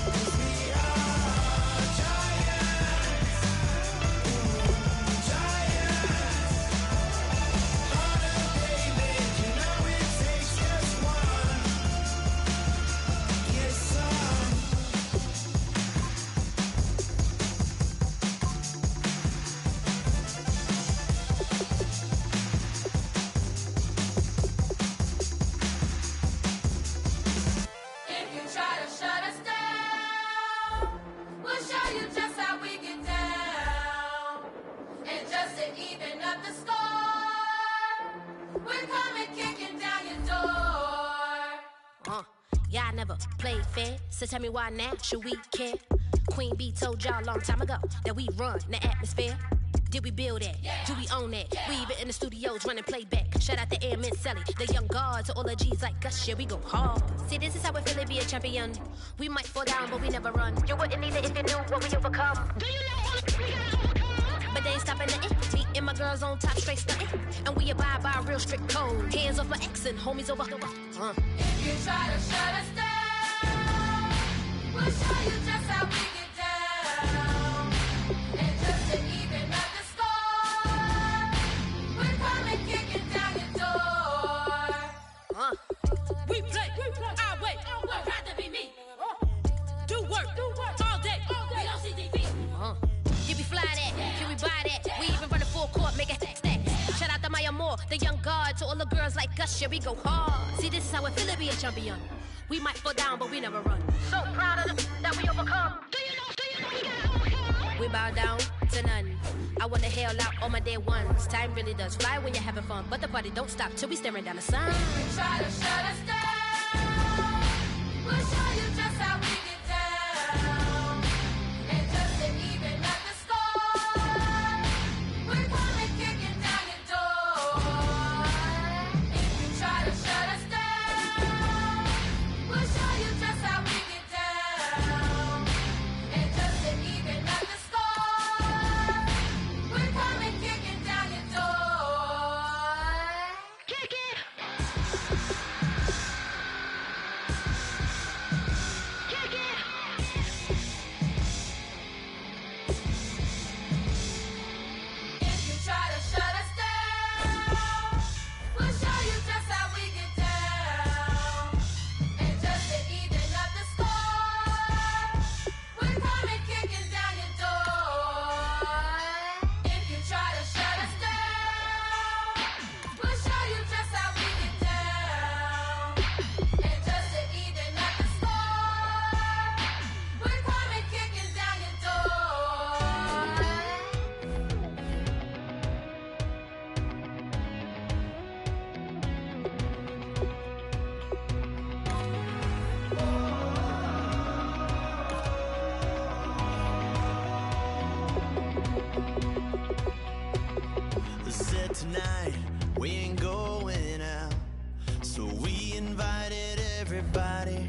'Cause we are giants. Giants. Heart of David, you know it takes just one. Get some. If you try to shut us down, we'll show you just how we get down. And just to even up the score, we're coming kicking down your door. Yeah, I never played fair, so tell me why now should we care? Queen Bee told y'all a long time ago that we run the atmosphere. Did we build that? Do we own that? We even in the studios running playback. Shout out to Airman Sally, the young guards, to all the G's like us. Yeah, we go hard. See, this is how we feel to be a champion. We might fall down, but we never run. You wouldn't need it if you knew what we overcome. Do you know all we gotta overcome? But they ain't stopping nothing. Me and my girls on top, straight stunting. And we abide by a real strict code. Hands off my ex and homies over. If you try to shut us down, we'll show you just how we get down. And just to even up the score, we're coming kicking down your door. We play our way. Would rather be me. Do work all day. We don't see defeat. Did we fly that? Can we buy that? We even run a full court, make it stack. Shout out to Maya Moore, the young guard, to all the girls like us. Yeah, we go hard. See, this is how it feel to be a champion. We might fall down, but we never run. So proud of them that we overcome. Do you know we gotta overcome? We bow down to none. I wanna hail out all my day ones. Time really does fly when you're having fun, but the party don't stop till we staring down the sun. If you try to shut us down, we'll show you just how we get down. And just to even up the score, we're coming kicking down your door. If you try to shut us down, we'll show you just how we get down. And just to even up the score, we're coming kicking down your door. Kick it! Kick it! If you try to shut us down, we'll show you just how we get down. And just to even up the score, we're coming kicking down your door. If you try to shut us down, we'll show you just how we get down. And just to even up the score, we're coming kicking down your door. Said tonight we ain't going out, so we invited everybody.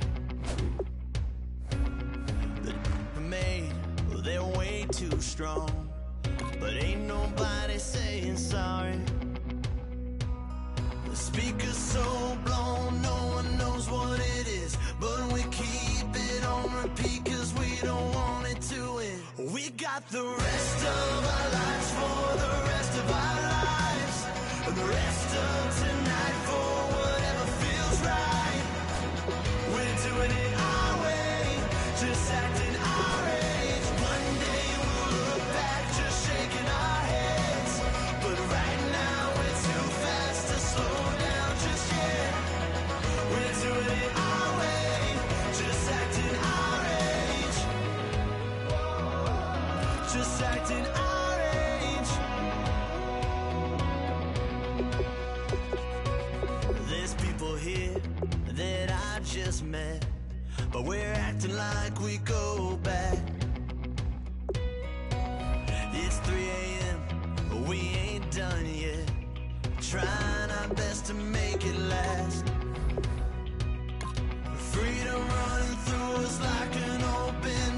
The made, well, they're way too strong, but ain't nobody saying sorry. The speaker's so blown, no one knows what it is, but we keep it on repeat 'cause we don't want it to end. We got the rest of our lives for the rest of our lives, and the rest of tonight for whatever feels right. We're doing it our way, just acting our age. One day we'll look back just shaking our heads, but right now we're too fast to slow down just yet. We're doing it our way, just acting our age. Just acting our age. met, but we're acting like we go back. It's 3 a.m., but we ain't done yet, trying our best to make it last. Freedom running through us like an open.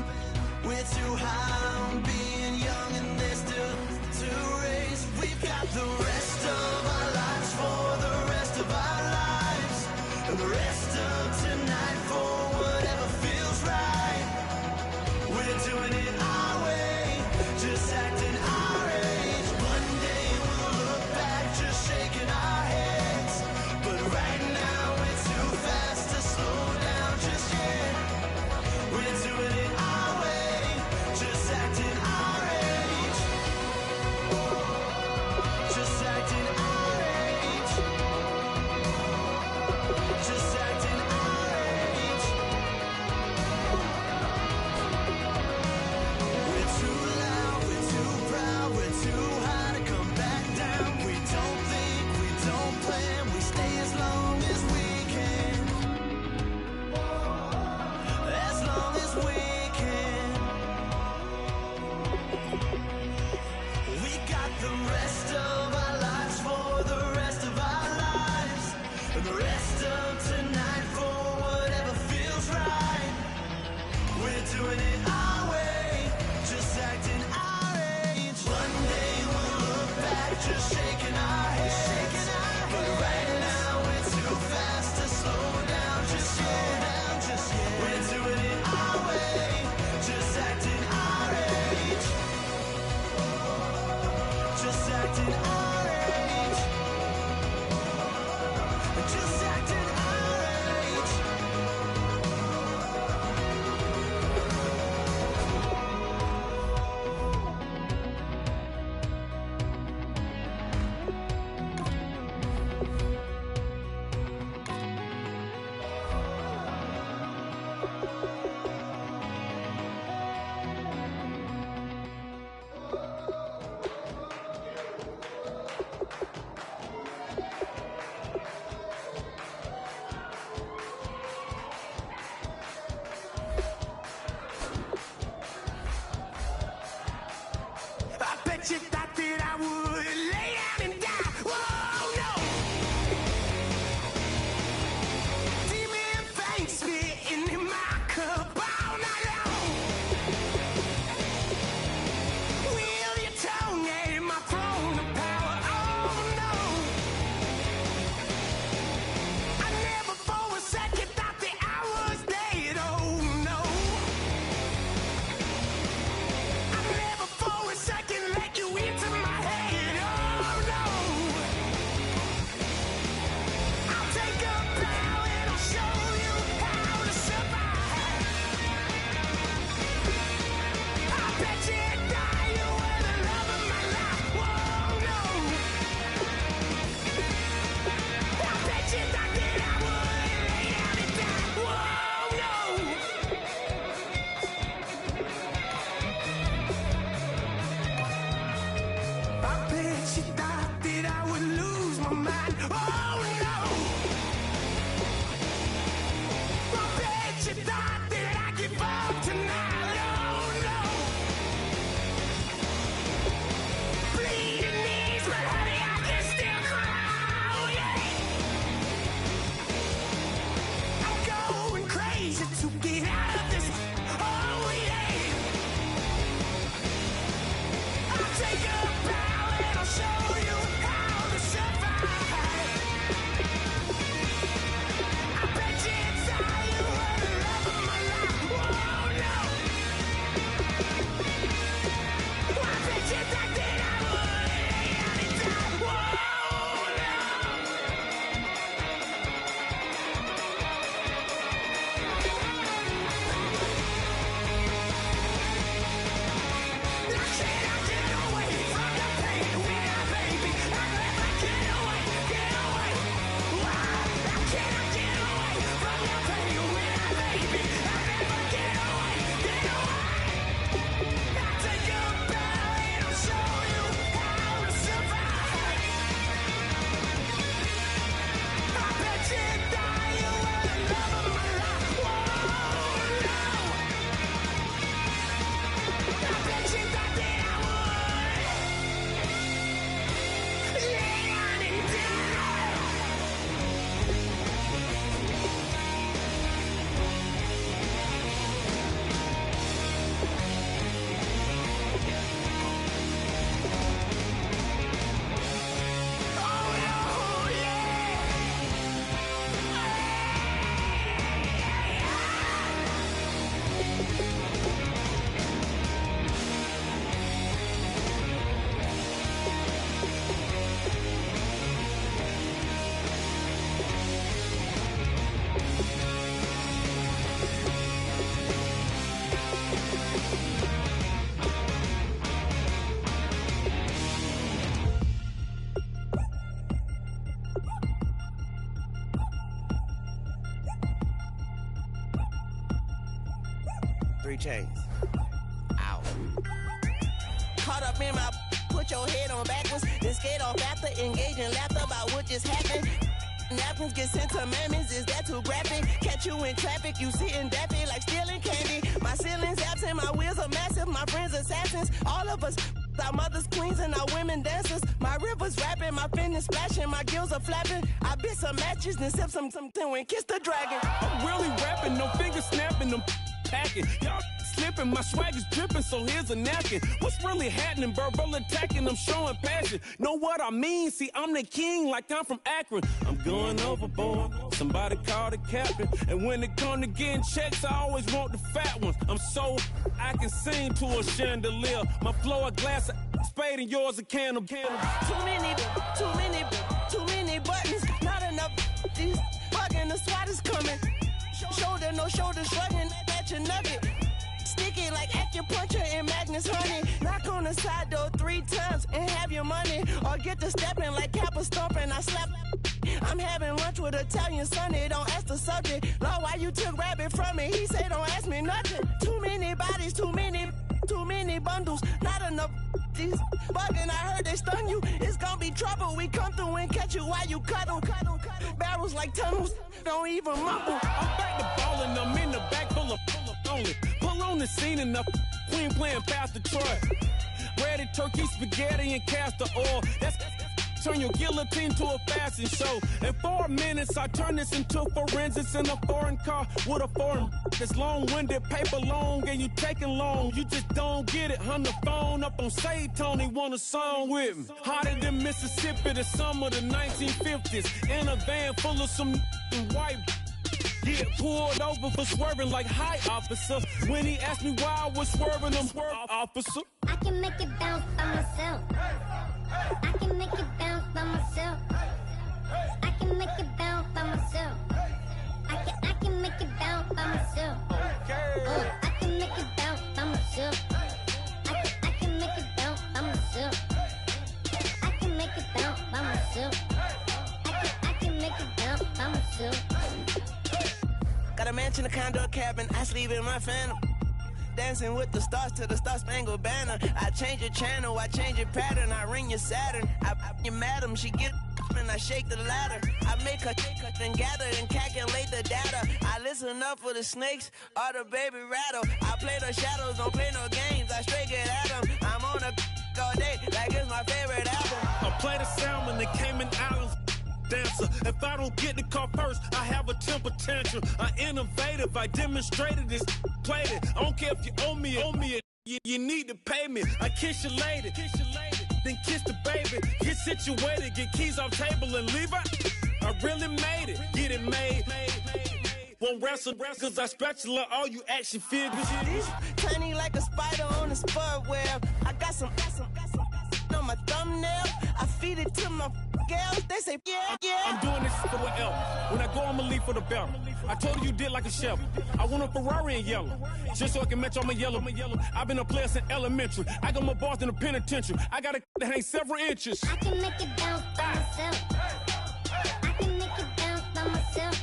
We're too high on being young, and there's still to race. We've got the rest of our lives for the rest of our lives, and the rest of tonight for whatever feels right. We're doing it our way, just acting our age. One day we'll look back, just shaking our heads, but right now we're too fast to slow down just yet. We're doing it our way, just 3 chains. Ow. Caught up in my, put your head on backwards, then skate off after engaging laughter about what just happened. Napkins get sent to mammies, is that too graphic? Catch you in traffic, you sitting daffy like stealing candy. My ceiling's absent, my wheels are massive, my friends assassins. All of us, our mothers queens and our women dancers. My rivers rapping, my finish splashing, my gills are flapping. I bit some matches, then sip something and kiss the dragon. I'm really rapping, no fingers snapping, them packing. Y'all slipping, my swag is dripping, so here's a napkin. What's really happening? Verbal attacking, I'm showing passion. Know what I mean? See, I'm the king like I'm from Akron. I'm going overboard, somebody call the captain. And when it come to getting checks, I always want the fat ones. I'm so I can sing to a chandelier. My flow a glass of spade and yours a can of candle. Too many buttons, not enough. These bugging, the SWAT is coming. Shoulder, no shoulder, shrugging at your nugget. Sticky like acupuncture and Magnus honey. Knock on the side door 3 times and have your money. Or get to stepping like Kappa stomping. I slap. I'm having lunch with Italian Sonny. Don't ask the subject. Lord, why you took rabbit from me? He say don't ask me nothing. Too many bodies, too many bundles. Not enough. These bugging, I heard they stun you. It's gonna be trouble. We come through and catch you while you cuddle. Barrels like tunnels. Don't even mumble. I'm back to ballin', I'm in the back full of only. Pull on the scene enough. Queen playing Pastor Troy. Ready turkey, spaghetti, and castor oil. That's turn your guillotine to a fashion show. In 4 minutes, I turn this into forensics in a foreign car with a foreign. It's long-winded, paper long, and you taking long. You just don't get it. Hung the phone up on Say Tony, want a song with me. Hotter than Mississippi, the summer of the 1950s. In a van full of some white. Get pulled over for swerving like hi, officer. When he asked me why I was swerving, I'm officer. I can make it bounce by myself. I can make it bounce by myself. I can make it bounce by myself. I can make it bounce by myself. I can make it bounce by myself. I can make it bounce by myself. I can make it bounce by myself. I can make it bounce by myself. Got a mansion, a condo, a cabin. I sleep in my phantom. Dancing with the stars to the Star-Spangled Banner. I change your channel, I change your pattern. I ring your Saturn. I your madam, she get and I shake the ladder. I make her then gather and calculate the data. I listen up for the snakes or the baby rattle. I play the shadows, don't play no games. I straight get at them. I'm on a all day like it's my favorite album. I play the salmon, the Cayman Islands. Dancer. If I don't get the car first, I have a temper tantrum. I innovative, I demonstrated this, played it. I don't care if you owe me it. You need to pay me. I kiss your lady, then kiss the baby. Get situated, get keys off table and leave out. I really made it, get it made. Won't wrestle, cause I spatula all you action figures. Tiny like a spider on a spud web. I got some on my thumbnail. I feed it to my girls. They say, yeah. I'm doing this for the L. When I go, I'ma leave for the belt. I told you did like a chef. I want a Ferrari in yellow, just so I can match all my yellow. I've been a player since elementary. I got my boss in the penitentiary. I got a that hang several inches. I can make it bounce by myself. I can make it bounce by myself.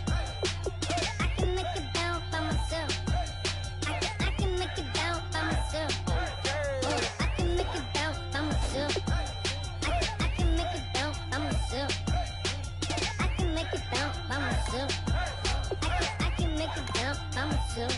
I can make it bounce by myself. I can make it bounce by myself. I can make it bounce by myself. I can make it bounce by myself. I can make it bounce by myself. I can make it bounce by myself.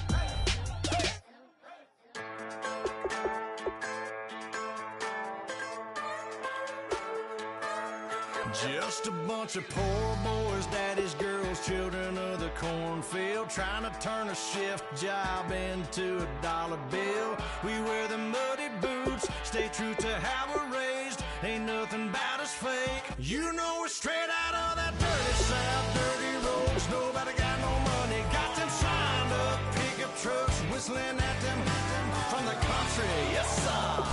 Just a bunch of poor boys, daddies, girls, children of the cornfield, trying to turn a shift job into a dollar bill. We wear the muddy boots, stay true to how we're raised. Ain't nothing about us fake. You know we're straight out of that dirty south, dirty roads. Nobody got no money, got them signed up pickup trucks, whistling at them from the country. Yes, sir.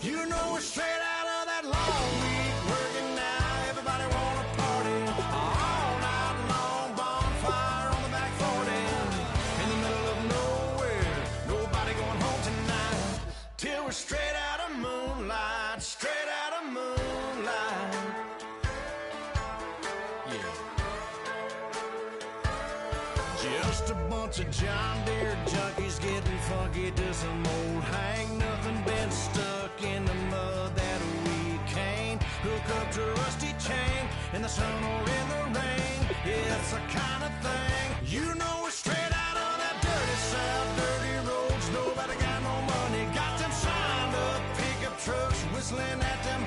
You know we're straight out of that long week working now. Everybody wanna party all night long, bonfire on the back 40 in the middle of nowhere. Nobody going home tonight till we're straight out of moonlight, straight out of moonlight. Yeah. Just a bunch bunch of John Deere junkies getting funky to some old hang. Nothing been stuck in the mud that we can't hook up to a rusty chain in the sun or in the rain. It's the kind of thing, you know, we're straight out of that dirty South. Dirty roads, nobody got no money. Got them signed up pickup trucks whistling at them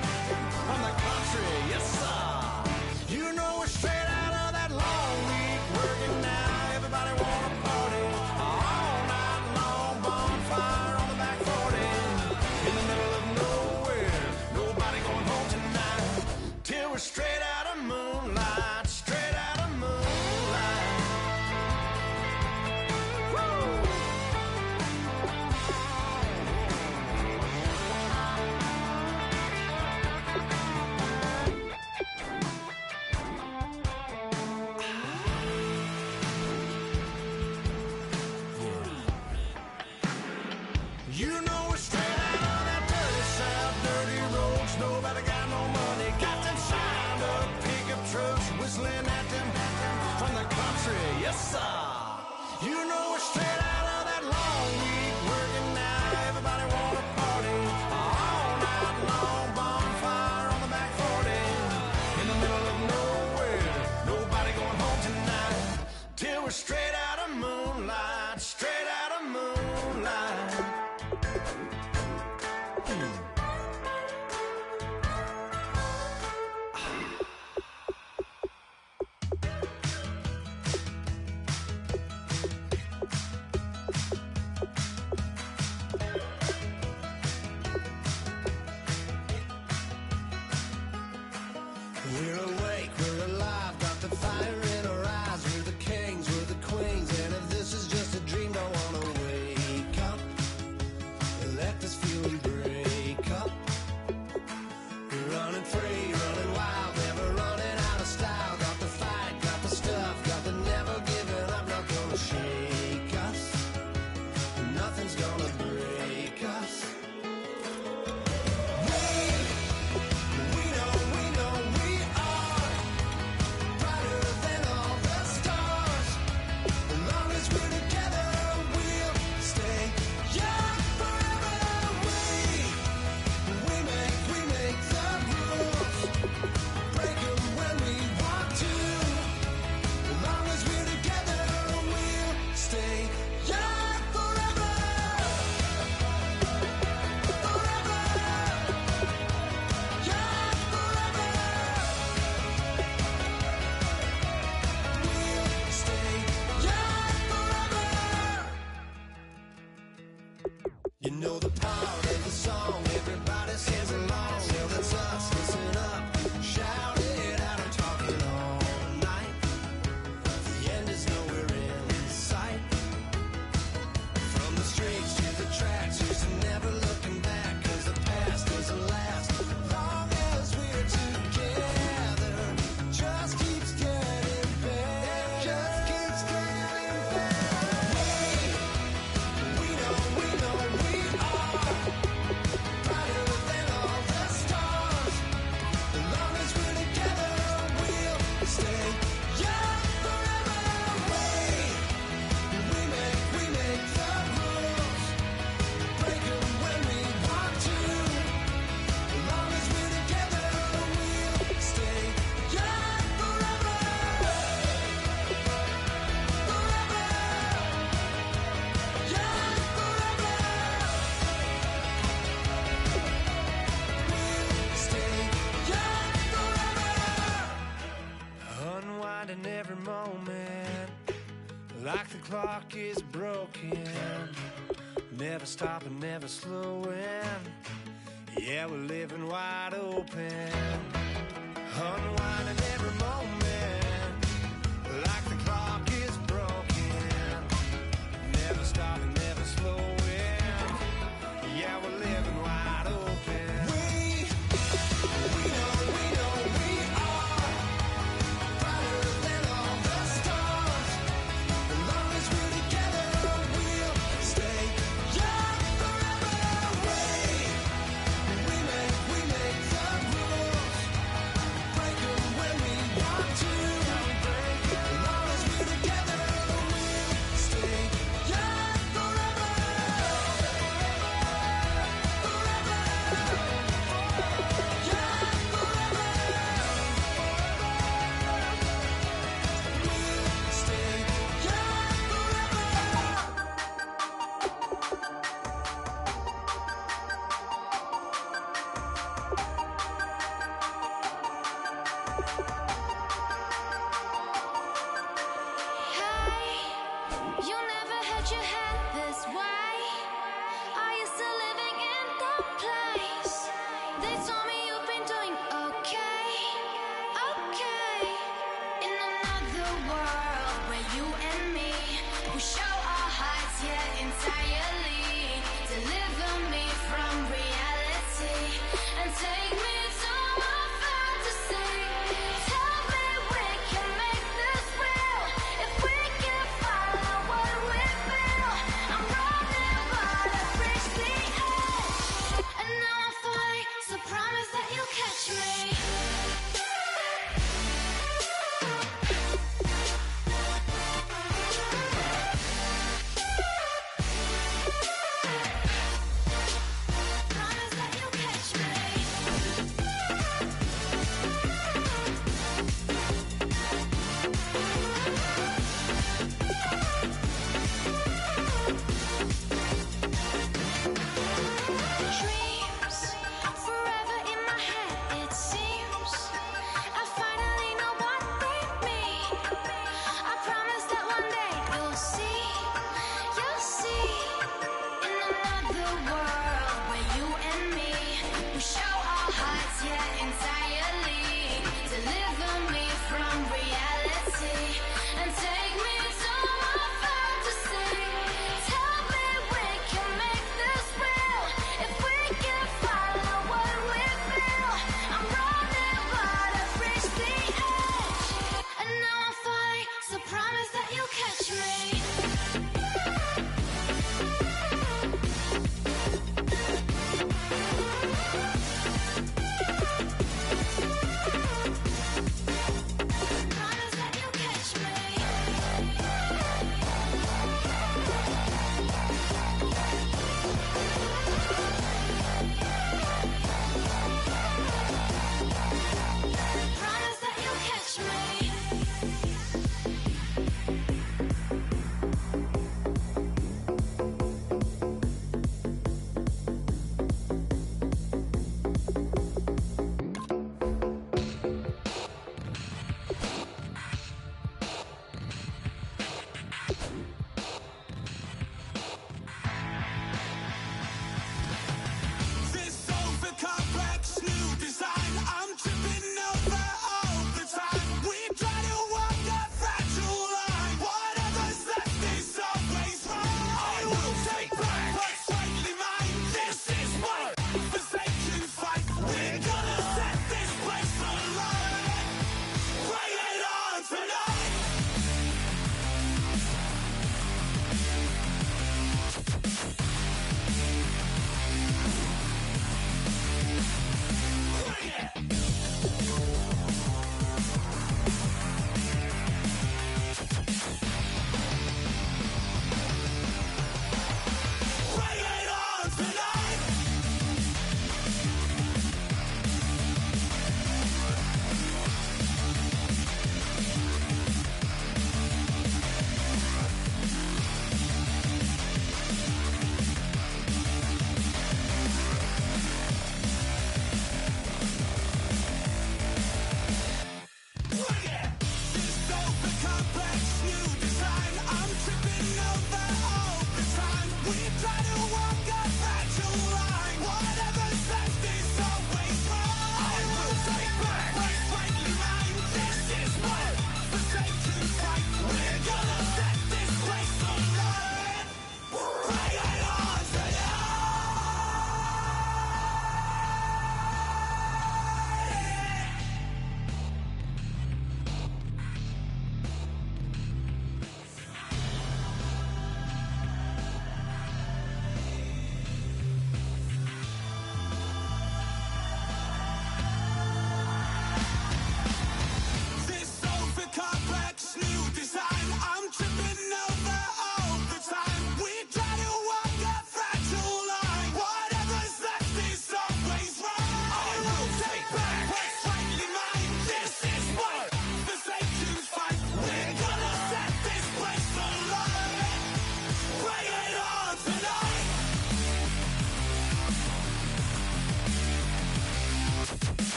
on the country. Yes, sir. You know, we're straight out of that long week working now. Everybody wanna party all night long. Bonfire on the back 40 in the middle of nowhere. Nobody going home tonight till we're straight out of moonlight. Straight out of moonlight. Woo! You know we're straight out of that dirty South. Dirty roads, nobody got no money. Got them signed up pickup trucks whistling at them from the country. Yes, sir. You know we're straight out of that long week working now. Everybody wanna party all night long. Bonfire on the back 40 in the middle of nowhere. Nobody going home tonight till we're straight out of moonlight. Straight out of moonlight. We're awake, we're alive, got the fire in our eyes. We're the kings, we're the queens, and if this is just a dream, don't wanna wake up. Let this feeling break up. We're running free, running wild, never running out of style. Got the fight, got the stuff, got the never giving up. Not gonna shake us, nothing's gonna break us. We know we are brighter than all the stars. As long as we're together, we'll stay young forever. We make the rules, break 'em when we want to. As long as we're together, we'll stay young forever. Forever. Young forever. We'll stay young forever. You know the part of the song, everybody sings along. Well, that's us, listen up, shout it out, I'm talking all night. The end is nowhere in sight. From the streets to the tracks, here's to never looking back, 'cause the past doesn't last. Long as we're together, just keeps getting better. Just keeps getting better. We know we are brighter than all the stars. As long as we're together, we'll stay young forever. We make the rules, break 'em when we want to. As long as we're together, we'll stay young forever. Forever. Young forever. We'll stay young forever. Unwinding every moment, like the clock is broken. Never stopping, never slowing. Yeah, we're living wide open. Unwinding every moment.